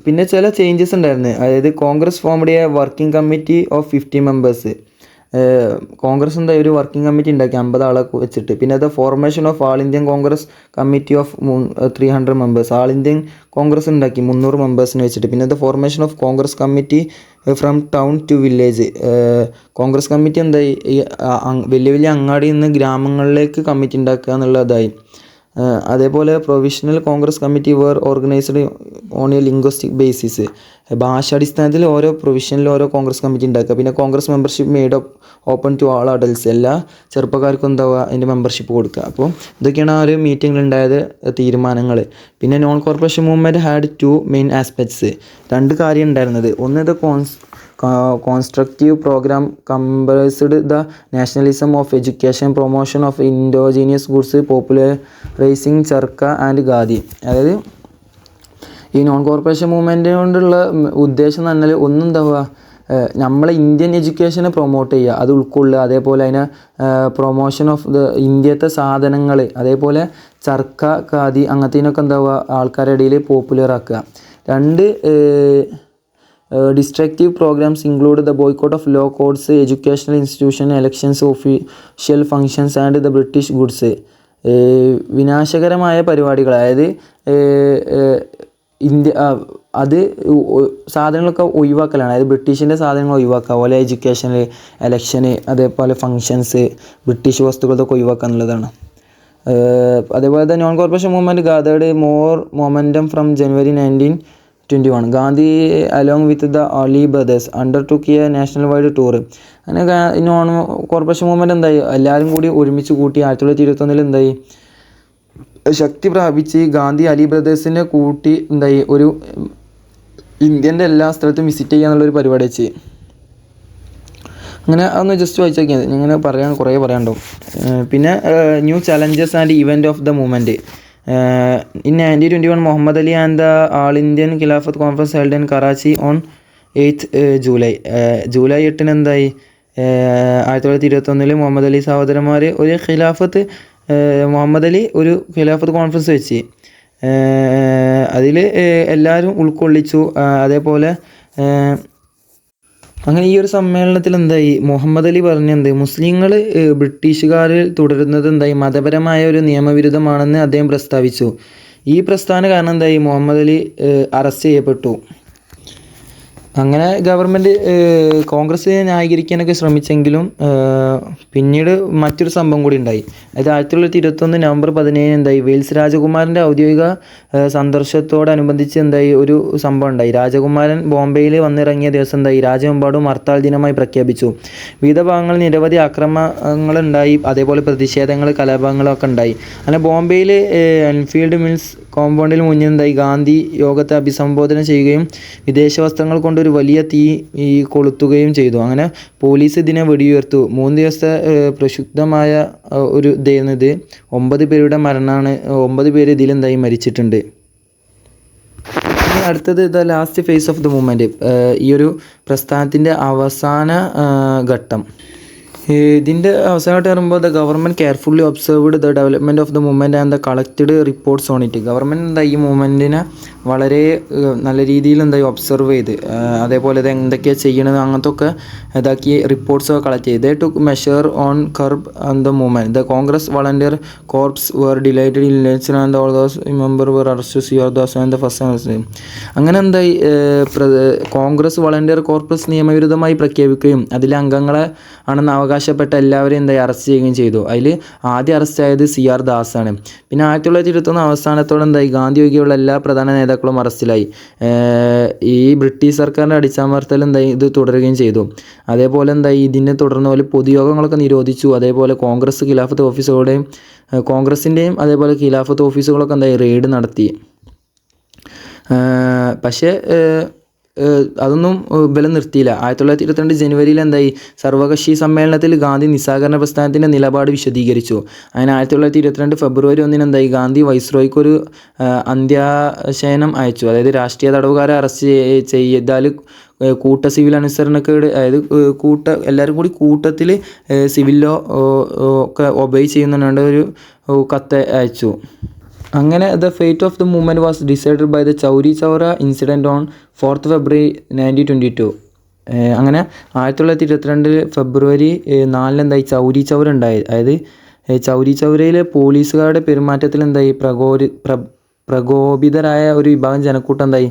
പിന്നെ ചില ചേഞ്ചസ് ഉണ്ടായിരുന്നു. അതായത് Congress formed a working committee of 50 members. Congress എന്താ ഒരു വർക്കിംഗ് കമ്മിറ്റി ഉണ്ടാക്കി 50 ആളെ വെച്ചിട്ട്. പിന്നെ the formation of all Indian Congress committee of 300 members. All Indian Congress ഉണ്ടാക്കി 300 മെമ്പേഴ്സിനെ വെച്ചിട്ട്. പിന്നെ the formation of Congress committee from town to village. Congress committee എന്തായി വലിയ വലിയ അങ്ങാടിയിൽ നിന്ന് ഗ്രാമങ്ങളിലേക്ക് കമ്മിറ്റി ഉണ്ടാക്കുക എന്നുള്ളതായി. അതേപോലെ provisional Congress committee were organised on a linguistic basis. ഭാഷാടിസ്ഥാനത്തിൽ ഓരോ പ്രൊവിഷനിൽ ഓരോ കോൺഗ്രസ് കമ്മിറ്റി ഉണ്ടാക്കുക. പിന്നെ Congress membership made open to all adults, എല്ലാ ചെറുപ്പക്കാർക്കും എന്താവുക അതിൻ്റെ മെമ്പർഷിപ്പ് കൊടുക്കുക. അപ്പോൾ ഇതൊക്കെയാണ് ആ ഒരു മീറ്റിങ്ങിലുണ്ടായത് തീരുമാനങ്ങൾ. പിന്നെ non cooperation movement had 2 main aspects, 2 കാര്യം ഉണ്ടായിരുന്നത്. ഒന്ന് ഇത് constructive programme comprised the nationalism of education, promotion of indigenous goods, popularising charkha and khadi. അതായത് ഈ നോൺ കോർപ്പറേഷൻ മൂവ്മെൻറ്റ് കൊണ്ടുള്ള ഉദ്ദേശം എന്ന് പറഞ്ഞാൽ ഒന്നും എന്താവുക, നമ്മളെ ഇന്ത്യൻ എഡ്യൂക്കേഷനെ പ്രൊമോട്ട് ചെയ്യുക, അത് ഉൾക്കൊള്ളുക. അതേപോലെ അതിനെ പ്രൊമോഷൻ ഓഫ് ഇന്ത്യത്തെ സാധനങ്ങൾ, അതേപോലെ ചർക്ക ഖാദി അങ്ങനത്തേനൊക്കെ എന്താവുക ആൾക്കാരുടെ ഇടയിൽ പോപ്പുലർ ആക്കുക. 2 destructive programmes include the boycott of law courts, educational institution, elections, official functions and the British goods. വിനാശകരമായ പരിപാടികൾ, അതായത് അത് സാധനങ്ങളൊക്കെ ഒഴിവാക്കലാണ്, അതായത് ബ്രിട്ടീഷിൻ്റെ സാധനങ്ങൾ ഒഴിവാക്കുക, അതുപോലെ എഡ്യൂക്കേഷനിൽ, എലക്ഷന്, അതേപോലെ ഫങ്ഷൻസ്, ബ്രിട്ടീഷ് വസ്തുക്കളൊക്കെ ഒഴിവാക്കുക എന്നുള്ളതാണ്. അതേപോലെ തന്നെ non cooperation movement gathered more momentum from January 1921. Gandhi along with the Ali brothers undertook a national wide tour. അങ്ങനെ നോൺ കോർപ്പറേഷൻ മൂവ്മെൻറ്റ് എന്തായി, എല്ലാവരും കൂടി ഒരുമിച്ച് കൂട്ടി 1921 എന്തായി ശക്തി പ്രാപിച്ച് ഗാന്ധി അലി ബ്രദേഴ്സിനെ കൂട്ടി എന്തായി ഒരു ഇന്ത്യൻ്റെ എല്ലാ സ്ഥലത്തും വിസിറ്റ് ചെയ്യാന്നുള്ളൊരു പരിപാടി വെച്ച്. അങ്ങനെ അതൊന്ന് ജസ്റ്റ് വായിച്ച് നോക്കിയാൽ ഇങ്ങനെ കുറേ പറയാനുണ്ടാവും. പിന്നെ new challenges and event of the movement. In 1921, Muhammad Ali and the All Indian Khilafat Conference held in Karachi on 8th July. July 8 എന്തായി 1921 മുഹമ്മദ് അലി സഹോദരന്മാർ ഒരു മുഹമ്മദ് അലി ഒരു ഖിലാഫത്ത് കോൺഫറൻസ് വെച്ച് അതിൽ എല്ലാവരും ഉൾക്കൊള്ളിച്ചു. അതേപോലെ അങ്ങനെ ഈ ഒരു സമ്മേളനത്തിൽ എന്തായി മുഹമ്മദ് അലി പറഞ്ഞെന്ത് മുസ്ലിങ്ങൾ ബ്രിട്ടീഷുകാരിൽ തുടരുന്നത് എന്തായി മതപരമായ ഒരു നിയമവിരുദ്ധമാണെന്ന് അദ്ദേഹം പ്രസ്താവിച്ചു. ഈ പ്രസ്താവന കാരണം എന്തായി മുഹമ്മദ് അലി അറസ്റ്റ് ചെയ്യപ്പെട്ടു. അങ്ങനെ ഗവൺമെൻറ് കോൺഗ്രസ് ന്യായീകരിക്കാനൊക്കെ ശ്രമിച്ചെങ്കിലും പിന്നീട് മറ്റൊരു സംഭവം കൂടി ഉണ്ടായി. അതായത് 1921 നവംബർ 17 എന്തായി വെയിൽസ് രാജകുമാരൻ്റെ ഔദ്യോഗിക സന്ദർശനത്തോടനുബന്ധിച്ച് എന്തായി ഒരു സംഭവം ഉണ്ടായി. രാജകുമാരൻ ബോംബെയിൽ വന്നിറങ്ങിയ ദിവസം എന്തായി രാജ്യമെമ്പാടും ഹർത്താൽ ദിനമായി പ്രഖ്യാപിച്ചു. വിവിധ ഭാഗങ്ങളിൽ നിരവധി ആക്രമണങ്ങളുണ്ടായി, അതേപോലെ പ്രതിഷേധങ്ങൾ, കലാപങ്ങളൊക്കെ ഉണ്ടായി. അങ്ങനെ ബോംബെയിൽ എൻഫീൽഡ് മിൽസ് കോമ്പൗണ്ടിൽ മുന്നിൽ എന്തായി ഗാന്ധി യോഗത്തെ അഭിസംബോധന ചെയ്യുകയും വിദേശ വസ്ത്രങ്ങൾ കൊണ്ട് ഒരു വലിയ തീ കൊളുത്തുകയും ചെയ്തു. അങ്ങനെ പോലീസ് ഇതിനെ വെടിയുയർത്തു. 3 ദിവസത്തെ പ്രക്ഷുബ്ധമായ ഒരു ഇതായിരുന്നു ഇത്. 9 പേരുടെ മരണമാണ്. 9 പേര് ഇതിലെന്തായി മരിച്ചിട്ടുണ്ട്. അടുത്തത് the last face of the movement, ഈ ഒരു പ്രസ്ഥാനത്തിൻ്റെ അവസാന ഘട്ടം. ഇതിൻ്റെ അവസാനമായിട്ട് പറയുമ്പോൾ the government carefully observed the development of the movement and the collected reports on it. Government എന്താ ഈ മൂവ്മെൻറ്റിനെ വളരെ നല്ല രീതിയിൽ എന്തായി ഒബ്സർവ് ചെയ്ത് അതേപോലെ ഇത് എന്തൊക്കെയാണ് ചെയ്യണത് അങ്ങനത്തൊക്കെ ഇതാക്കി റിപ്പോർട്ട്സൊക്കെ കളക്ട് ചെയ്ത് they took measure on curb on the movement. The Congress volunteer corps were delighted in election and all those member were arrest സിയോർ ദോസ് ആൻഡ് ദ ഫസ്റ്റ്. അങ്ങനെ എന്തായി കോൺഗ്രസ് വളണ്ടിയർ കോർപ്സ് നിയമവിരുദ്ധമായി പ്രഖ്യാപിക്കുകയും അതിലെ അംഗങ്ങളെ ആണെന്ന് അവകാശപ്പെട്ട എല്ലാവരെയും എന്തായി അറസ്റ്റ് ചെയ്യുകയും ചെയ്തു. അതിൽ ആദ്യം അറസ്റ്റ് ആയത് CR ദാസാണ്. പിന്നെ 1921 അവസാനത്തോടെ എന്തായി ഗാന്ധി ഒഴികെയുള്ള എല്ലാ പ്രധാന നേതാക്കളും അറസ്റ്റിലായി. ഈ ബ്രിട്ടീഷ് സർക്കാരിൻ്റെ അടിച്ചമർത്തൽ എന്തായി ഇത് തുടരുകയും ചെയ്തു. അതേപോലെ എന്തായി ഇതിനെ തുടർന്ന് പോലെ പൊതുയോഗങ്ങളൊക്കെ നിരോധിച്ചു. അതേപോലെ കോൺഗ്രസിൻ്റെയും അതേപോലെ ഖിലാഫത്ത് ഓഫീസുകളൊക്കെ എന്തായി റെയ്ഡ് നടത്തി. പക്ഷേ അതൊന്നും ബലം നിർത്തിയില്ല. 1922 ജനുവരിയിൽ എന്തായി സർവകക്ഷി സമ്മേളനത്തിൽ ഗാന്ധി നിസ്സഹകരണ പ്രസ്ഥാനത്തിൻ്റെ നിലപാട് വിശദീകരിച്ചു. അങ്ങനെ 1922 ഫെബ്രുവരി 1 എന്തായി ഗാന്ധി വൈസ്രോയ്ക്കൊരു അന്ത്യശയനം അയച്ചു. അതായത് രാഷ്ട്രീയ തടവുകാരെ അറസ്റ്റ് ചെയ്താൽ സിവിൽ അനുസരണക്കേട്, അതായത് എല്ലാവരും കൂടി കൂട്ടത്തിൽ സിവിൽ ലോ ഒക്കെ ഒബേ ചെയ്യുന്നുണ്ട് ഒരു കത്ത് അയച്ചു. അങ്ങനെ the fate of the movement was decided by the Chauri Chaura incident on 4th February 1922. അങ്ങനെ 1922 ഫെബ്രുവരി 4 എന്തായി ചൗരി ചൗര ഉണ്ടായി. അതായത് ചൗരി ചൗരയിലെ പോലീസുകാരുടെ പെരുമാറ്റത്തിൽ എന്തായി പ്രകോപിതരായ ഒരു വിഭാഗം ജനക്കൂട്ടം എന്തായി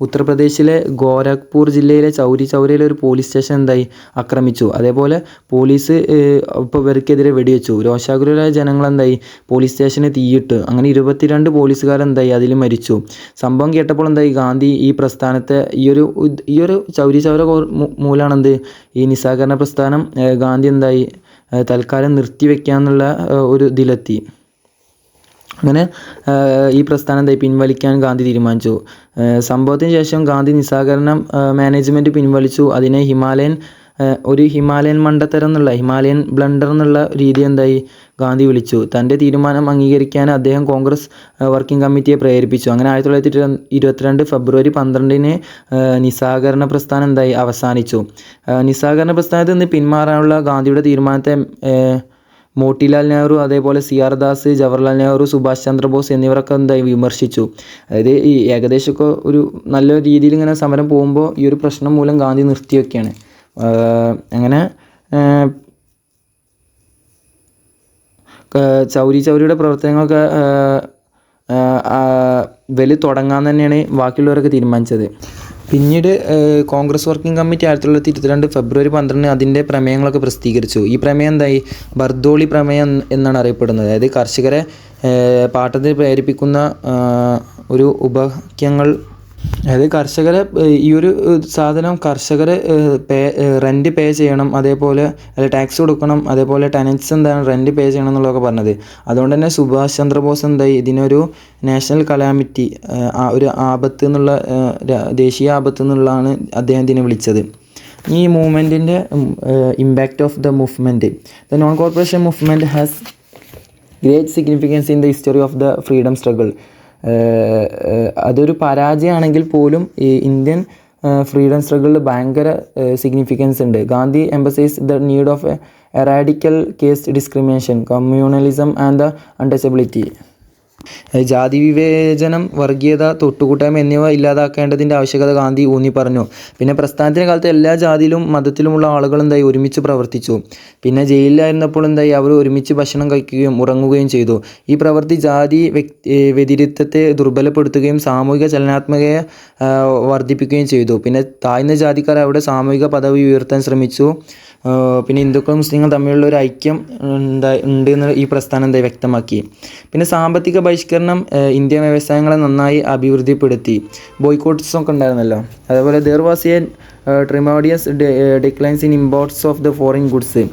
ഉത്തർപ്രദേശിലെ ഗോരഖ്പൂർ ജില്ലയിലെ ചൗരി ചൗരയിലെ ഒരു പോലീസ് സ്റ്റേഷൻ എന്തായി ആക്രമിച്ചു. അതേപോലെ പോലീസ് ഇപ്പോൾ ഇവർക്കെതിരെ വെടിവെച്ചു. രോഷാകുലരായ ജനങ്ങൾ എന്തായി പോലീസ് സ്റ്റേഷന് തീയിട്ടു. അങ്ങനെ 22 പോലീസുകാരെന്തായി അതിൽ മരിച്ചു. സംഭവം കേട്ടപ്പോൾ എന്തായി ഗാന്ധി ഈ പ്രസ്ഥാനത്തെ ഈ ഒരു ചൗരി ചൗര മൂലമാണ് എന്ത് ഈ നിസ്സഹകരണ പ്രസ്ഥാനം ഗാന്ധി എന്തായി തൽക്കാലം നിർത്തിവെക്കാന്നുള്ള ഒരു ഇതിലെത്തി. അങ്ങനെ ഈ പ്രസ്ഥാനം എന്തായി പിൻവലിക്കാൻ ഗാന്ധി തീരുമാനിച്ചു. സംഭവത്തിന് ശേഷം ഗാന്ധി നിസ്സഹകരണം മാനേജ്മെൻറ്റ് പിൻവലിച്ചു. അതിനെ ഹിമാലയൻ മണ്ടത്തരം എന്നുള്ള ഹിമാലയൻ ബ്ലണ്ടർ എന്നുള്ള രീതി എന്തായി ഗാന്ധി വിളിച്ചു. തൻ്റെ തീരുമാനം അംഗീകരിക്കാൻ അദ്ദേഹം കോൺഗ്രസ് വർക്കിംഗ് കമ്മിറ്റിയെ പ്രേരിപ്പിച്ചു. അങ്ങനെ 1922 ഫെബ്രുവരി 12 നിസ്സഹകരണ പ്രസ്ഥാനം എന്തായി അവസാനിച്ചു. നിസ്സഹകരണ പ്രസ്ഥാനത്തിൽ നിന്ന് പിന്മാറാനുള്ള ഗാന്ധിയുടെ തീരുമാനത്തെ മോട്ടിലാൽ നെഹ്റു, അതേപോലെ CR ദാസ്, ജവഹർലാൽ നെഹ്റു, സുഭാഷ് ചന്ദ്രബോസ് എന്നിവരൊക്കെ എന്തായി വിമർശിച്ചു. അതായത് ഈ ഏകദേശമൊക്കെ ഒരു നല്ല രീതിയിൽ ഇങ്ങനെ സമരം പോകുമ്പോൾ ഈ ഒരു പ്രശ്നം മൂലം ഗാന്ധി നിർത്തിവെക്കുകയാണ്. അങ്ങനെ ചൗരിയുടെ പ്രവർത്തനങ്ങളൊക്കെ തുടങ്ങാൻ തന്നെയാണ് ബാക്കിയുള്ളവരൊക്കെ തീരുമാനിച്ചത്. പിന്നീട് കോൺഗ്രസ് വർക്കിംഗ് കമ്മിറ്റി 1922 ഫെബ്രുവരി 12 അതിൻ്റെ പ്രമേയങ്ങളൊക്കെ പ്രസിദ്ധീകരിച്ചു. ഈ പ്രമേയം എന്തായി ബർദോളി പ്രമേയം എന്നാണ് അറിയപ്പെടുന്നത്. അതായത് കർഷകരെ പാട്ടത്തിന് പ്രേരിപ്പിക്കുന്ന ഒരു ഉപവാക്യങ്ങൾ, അതായത് കർഷകരെ ഈ ഒരു സാധനം കർഷകർ റെൻറ്റ് പേ ചെയ്യണം, അതേപോലെ ടാക്സ് കൊടുക്കണം, അതേപോലെ ടെനൻറ്റ്സ് എന്താണ് റെൻറ്റ് പേ ചെയ്യണം എന്നുള്ളതൊക്കെ പറഞ്ഞത്. അതുകൊണ്ട് തന്നെ സുഭാഷ് ചന്ദ്രബോസ് എന്തായി ഇതിനൊരു നാഷണൽ കലാമിറ്റി, ഒരു ആപത്ത് എന്നുള്ള ദേശീയ ആപത്ത് എന്നുള്ളതാണ് അദ്ദേഹം ഇതിനെ വിളിച്ചത്. ഈ മൂവ്മെൻറ്റിൻ്റെ impact of the movement. The non cooperation movement has great significance in the history of the freedom struggle. അതൊരു പരാജയമാണെങ്കിൽ പോലും ഈ ഇന്ത്യൻ ഫ്രീഡം സ്ട്രഗിളിൽ ഭയങ്കര സിഗ്നിഫിക്കൻസ് ഉണ്ട്. Gandhi emphasises the need of A radical cast discrimination, communalism and the untouchability. ജാതി വിവേചനം, വർഗീയത, തൊട്ടുകൂട്ടായ്മ എന്നിവ ഇല്ലാതാക്കേണ്ടതിൻ്റെ ആവശ്യകത ഗാന്ധി ഊന്നി പറഞ്ഞു. പിന്നെ പ്രസ്ഥാനത്തിൻ്റെ കാലത്ത് എല്ലാ ജാതിയിലും മതത്തിലുമുള്ള ആളുകൾ എന്തായി ഒരുമിച്ച് പ്രവർത്തിച്ചു. പിന്നെ ജയിലിലായിരുന്നപ്പോൾ എന്തായി അവർ ഒരുമിച്ച് ഭക്ഷണം കഴിക്കുകയും ഉറങ്ങുകയും ചെയ്തു. ഈ പ്രവൃത്തി ജാതി വ്യതിരിക്തത്തെ ദുർബലപ്പെടുത്തുകയും സാമൂഹിക ചലനാത്മകതയെ വർദ്ധിപ്പിക്കുകയും ചെയ്തു. പിന്നെ താഴ്ന്ന ജാതിക്കാർ അവിടെ സാമൂഹിക പദവി ഉയർത്താൻ ശ്രമിച്ചു. പിന്നെ ഹിന്ദുക്കളും മുസ്ലിങ്ങളും തമ്മിലുള്ള ഒരു ഐക്യം ഉണ്ട് എന്ന് ഈ പ്രസ്ഥാനം എന്തായി വ്യക്തമാക്കി. പിന്നെ സാമ്പത്തിക ബഹിഷ്കരണം ഇന്ത്യൻ വ്യവസായങ്ങളെ നന്നായി അഭിവൃദ്ധിപ്പെടുത്തി. ബോയ്ക്കോട്ട്സൊക്കെ ഉണ്ടായിരുന്നല്ലോ. അതേപോലെ there was a tremendous declines in imports of the foreign goods.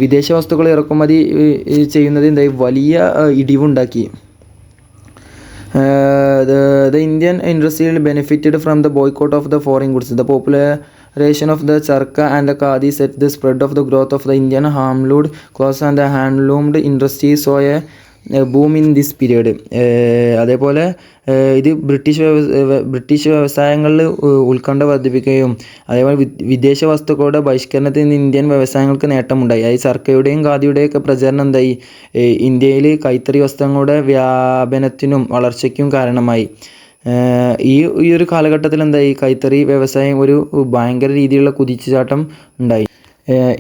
വിദേശ വസ്തുക്കൾ ഇറക്കുമതി ചെയ്യുന്നത് എന്തായി വലിയ ഇടിവുണ്ടാക്കി. The Indian industry benefited from the boycott of the foreign goods. The popularization of the charkha and the khadi set the spread of the growth of the Indian handloom clothes and the handloomed industry saw a boom in this period. അതേപോലെ ഇത് British വ്യവസായങ്ങളിൽ ഉത്കണ്ഠ വർദ്ധിപ്പിക്കുകയും അതേപോലെ വിദേശ വസ്തുക്കളുടെ ബഹിഷ്കരണത്തിൽ നിന്ന് Indian വ്യവസായങ്ങൾക്ക് നേട്ടമുണ്ടായി. അതായത് ചർക്കയുടെയും ഖാദിയുടെയൊക്കെ പ്രചരണം എന്തായി ഇന്ത്യയിൽ കൈത്തറി വസ്ത്രങ്ങളുടെ വ്യാപനത്തിനും വളർച്ചയ്ക്കും കാരണമായി. ഈ ഒരു കാലഘട്ടത്തിൽ എന്തായി കൈത്തറി വ്യവസായം ഒരു ഭയങ്കര രീതിയിലുള്ള കുതിച്ചുചാട്ടം ഉണ്ടായി.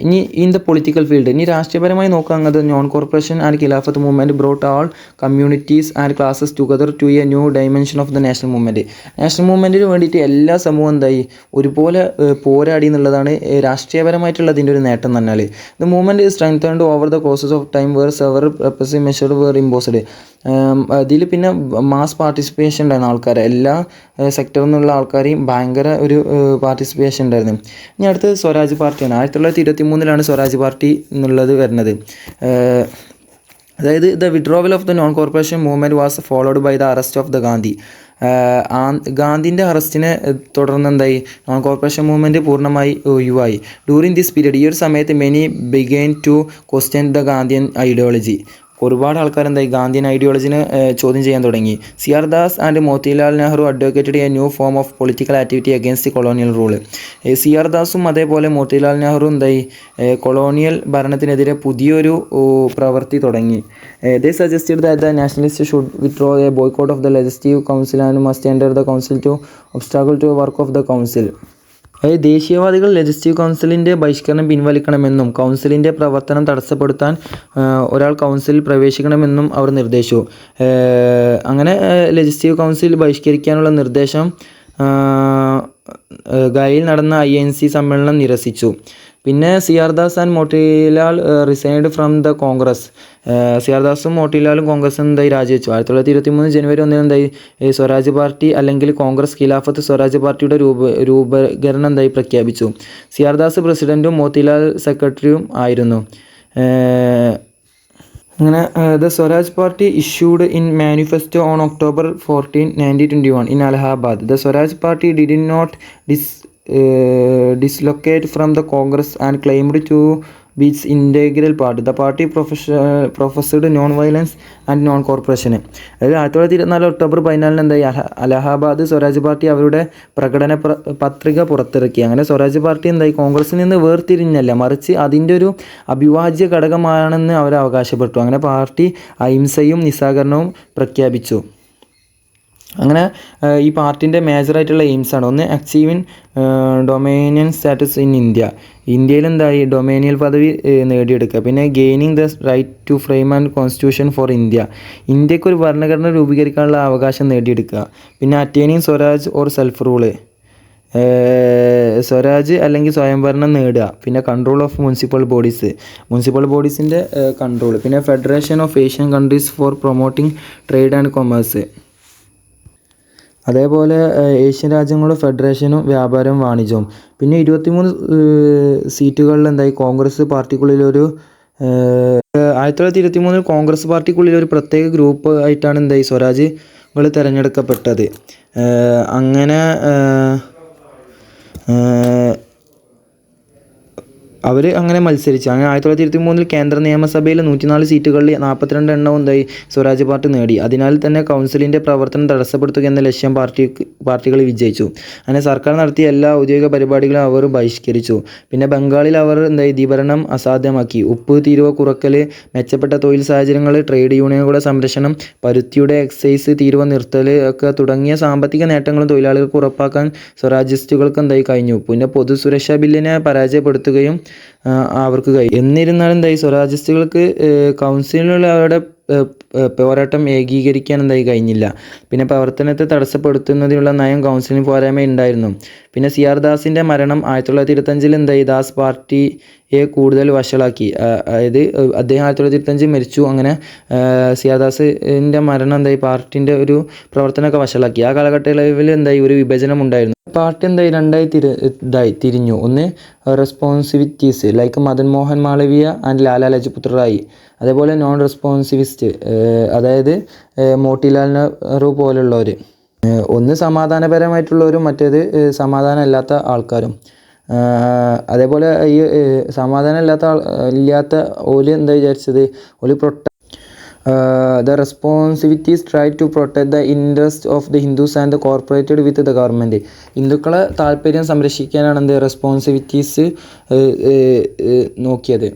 ഇനി ഇൻ ദ പൊളിറ്റിക്കൽ ഫീൽഡ്, ഇനി രാഷ്ട്രീയപരമായി നോക്കുകയാണെങ്കിൽ non cooperation and Khilafat movement brought all communities and classes together to a new dimension of the national movement. National മൂവ്മെൻറ്റിന് വേണ്ടിയിട്ട് എല്ലാ സമൂഹം എന്തായി ഒരുപോലെ പോരാടി എന്നുള്ളതാണ് രാഷ്ട്രീയപരമായിട്ടുള്ളതിൻ്റെ ഒരു നേട്ടം എന്ന് പറഞ്ഞാൽ. The movement strengthened over the courses of time where severe repressive measure were imposed. അതിൽ പിന്നെ മാസ് പാർട്ടിസിപ്പേഷൻ ഉണ്ടായിരുന്ന ആൾക്കാർ, എല്ലാ സെക്ടറിൽ നിന്നുള്ള ആൾക്കാരെയും ഭയങ്കര ഒരു പാർട്ടിസിപ്പേഷൻ ഉണ്ടായിരുന്നു. ഇനി അടുത്തത് സ്വരാജ് പാർട്ടിയാണ്. 1923 സ്വരാജ് പാർട്ടി എന്നുള്ളത് വരുന്നത്. അതായത് the withdrawal of the non cooperation movement was followed by the arrest of the Gandhi. ഗാന്ധിൻ്റെ അറസ്റ്റിനെ തുടർന്ന് എന്തായി നോൺ കോർപ്പറേഷൻ മൂവ്മെൻറ്റ് പൂർണ്ണമായി ഒഴിവായി. ഡ്യൂറിങ് ദിസ് പീരീഡ്, ഈ ഒരു സമയത്ത് many began to question the Gandhian ideology. ഒരുപാട് ആൾക്കാർ എന്തായി ഗാന്ധിയൻ ഐഡിയോളജിനെ ചോദ്യം ചെയ്യാൻ തുടങ്ങി. CR Das and Motilal Nehru advocated a new form of political activity against colonial rule. CR ദാസും അതേപോലെ മോത്തിലാൽ നെഹ്റു എന്തായി കൊളോണിയൽ ഭരണത്തിനെതിരെ പുതിയൊരു പ്രവൃത്തി തുടങ്ങി. They suggested that the nationalists should withdraw a boycott of the legislative council and must enter the council to obstacle to work of the council. അതായത് ദേശീയവാദികൾ legislative കൗൺസിലിൻ്റെ ബഹിഷ്കരണം പിൻവലിക്കണമെന്നും കൗൺസിലിൻ്റെ പ്രവർത്തനം തടസ്സപ്പെടുത്താൻ ഒരാൾ കൗൺസിലിൽ പ്രവേശിക്കണമെന്നും അവർ നിർദ്ദേശിച്ചു. അങ്ങനെ ലെജിസ്ലേറ്റീവ് കൗൺസിൽ ബഹിഷ്കരിക്കാനുള്ള നിർദ്ദേശം ഗയയിൽ നടന്ന INC സമ്മേളനം നിരസിച്ചു. പിന്നെ CR Das and Motilal resigned from the Congress. CR ദാസും മോട്ടിലാലും കോൺഗ്രസ് എന്തായി രാജിവെച്ചു. 1923 ജനുവരി 1 എന്തായി സ്വരാജ് പാർട്ടി അല്ലെങ്കിൽ കോൺഗ്രസ് ഖിലാഫത്ത് സ്വരാജ് പാർട്ടിയുടെ രൂപീകരണം എന്തായി പ്രഖ്യാപിച്ചു. CR ദാസ് പ്രസിഡൻറ്റും മോത്തിലാൽ സെക്രട്ടറിയും ആയിരുന്നു. അങ്ങനെ the Swaraj party issued in manifesto on October 14, 1921 in Allahabad. The Swaraj Party did not dislocate from the Congress and claimed to be its integral part. The party professed non-violence and non-cooperation. അതായത് 1924 October 14 എന്തായി Allahabad Swaraj party അവരുടെ പ്രകടന പത്രിക പുറത്തിറക്കി. അങ്ങനെ Swaraj party എന്തായി കോൺഗ്രസിൽ നിന്ന് വേർതിരിഞ്ഞല്ല, മറിച്ച് അതിൻ്റെ ഒരു അവിഭാജ്യ ഘടകമാണെന്ന് അവർ അവകാശപ്പെട്ടു. അങ്ങനെ പാർട്ടി അഹിംസയും നിസ്സഹകരണവും പ്രഖ്യാപിച്ചു. അങ്ങനെ ഈ പാർട്ടിൻ്റെ മേജറായിട്ടുള്ള എയിംസാണ് ഒന്ന് achieving dominion status in India. ഇന്ത്യയിൽ എന്തായി ഡൊമേനിയൽ പദവി നേടിയെടുക്കുക. പിന്നെ gaining the right to frame and constitution for India. ഇന്ത്യക്ക് ഒരു ഭരണഘടന രൂപീകരിക്കാനുള്ള അവകാശം നേടിയെടുക്കുക. പിന്നെ attaining swaraj or self rule, swaraj അല്ലെങ്കിൽ സ്വയംഭരണം നേടുക. പിന്നെ കൺട്രോൾ ഓഫ് മുനിസിപ്പൽ ബോഡീസിൻ്റെ കൺട്രോൾ. പിന്നെ federation of Asian countries for promoting trade and commerce. അതേപോലെ ഏഷ്യൻ രാജ്യങ്ങളുടെ ഫെഡറേഷനും വ്യാപാരവും വാണിജ്യവും. പിന്നെ 23 സീറ്റുകളിൽ എന്തായി കോൺഗ്രസ് പാർട്ടിക്കുള്ളിലൊരു 1923 കോൺഗ്രസ് പാർട്ടിക്കുള്ളിൽ ഒരു പ്രത്യേക ഗ്രൂപ്പ് ആയിട്ടാണ് എന്തായി സ്വരാജുകൾ തിരഞ്ഞെടുക്കപ്പെട്ടത്. അങ്ങനെ അവർ അങ്ങനെ മത്സരിച്ചു. അങ്ങനെ 1923 കേന്ദ്ര നിയമസഭയിൽ 104 സീറ്റുകളിൽ 42 എണ്ണം എന്തായി സ്വരാജ് പാർട്ടി നേടി. അതിനാൽ തന്നെ കൗൺസിലിൻ്റെ പ്രവർത്തനം തടസ്സപ്പെടുത്തുക എന്ന ലക്ഷ്യം പാർട്ടികൾ വിജയിച്ചു. അങ്ങനെ സർക്കാർ നടത്തിയ എല്ലാ ഔദ്യോഗിക പരിപാടികളും അവർ ബഹിഷ്കരിച്ചു. പിന്നെ ബംഗാളിൽ അവർ എന്തായി ദ്വിഭരണം അസാധ്യമാക്കി. ഉപ്പ് തീരുവ കുറക്കൽ, മെച്ചപ്പെട്ട തൊഴിൽ സാഹചര്യങ്ങൾ, ട്രേഡ് യൂണിയനുകളുടെ സംരക്ഷണം, പരുത്തിയുടെ എക്സൈസ് തീരുവ നിർത്തൽ ഒക്കെ തുടങ്ങിയ സാമ്പത്തിക നേട്ടങ്ങളും തൊഴിലാളികൾക്ക് ഉറപ്പാക്കാൻ സ്വരാജിസ്റ്റുകൾക്ക് എന്തായി കഴിഞ്ഞു. പിന്നെ പൊതുസുരക്ഷാ ബില്ലിനെ പരാജയപ്പെടുത്തുകയും അവർക്ക് കഴിയും. എന്നിരുന്നാലും എന്തായി സ്വരാജിസ്റ്റുകൾക്ക് കൗൺസിലിനുള്ള അവരുടെ പോരാട്ടം ഏകീകരിക്കാൻ എന്തായി കഴിഞ്ഞില്ല. പിന്നെ പ്രവർത്തനത്തെ തടസ്സപ്പെടുത്തുന്നതിനുള്ള നയം കൗൺസിലിന് പോരായ്മ ഉണ്ടായിരുന്നു. പിന്നെ CR ദാസിൻ്റെ മരണം 1925 എന്തായി ദാസ് പാർട്ടിയെ കൂടുതൽ വഷളാക്കി. അതായത് അദ്ദേഹം 1925 മരിച്ചു. അങ്ങനെ CR ദാസിൻ്റെ മരണം എന്തായി പാർട്ടിൻ്റെ ഒരു പ്രവർത്തനമൊക്കെ വഷളാക്കി. ആ കാലഘട്ടത്തിൽ എന്തായി ഒരു വിഭജനം ഉണ്ടായിരുന്നു. പാർട്ടി എന്തായി രണ്ടായി തിരിഞ്ഞു. ഒന്ന് റെസ്പോൺസിവിറ്റീസ് ലൈക്ക് മദൻ മോഹൻ മാളവീയ ആൻഡ് ലാലാ ലജ്പത് റായ്. അതേപോലെ നോൺ റെസ്പോൺസിവിസ്റ്റ് അതായത് മോട്ടിലാൽ നെഹ്റു പോലുള്ളവർ. ഒന്ന് സമാധാനപരമായിട്ടുള്ളവരും മറ്റേത് സമാധാനം ഇല്ലാത്ത ആൾക്കാരും. അതേപോലെ ഈ സമാധാനം ഇല്ലാത്ത ഓല് എന്താ വിചാരിച്ചത്, ഓല് the responsivities try to protect the interest of the Hindus and cooperated with the government. ഹിന്ദുക്കളെ താല്പര്യം സംരക്ഷിക്കാനാണ് എന്ത് റെസ്പോൺസിബിലിറ്റീസ് നോക്കിയത്.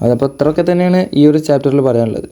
അതപ്പോൾ ഇത്രയൊക്കെ തന്നെയാണ് ഈ ഒരു ചാപ്റ്ററിൽ പറയാനുള്ളത്.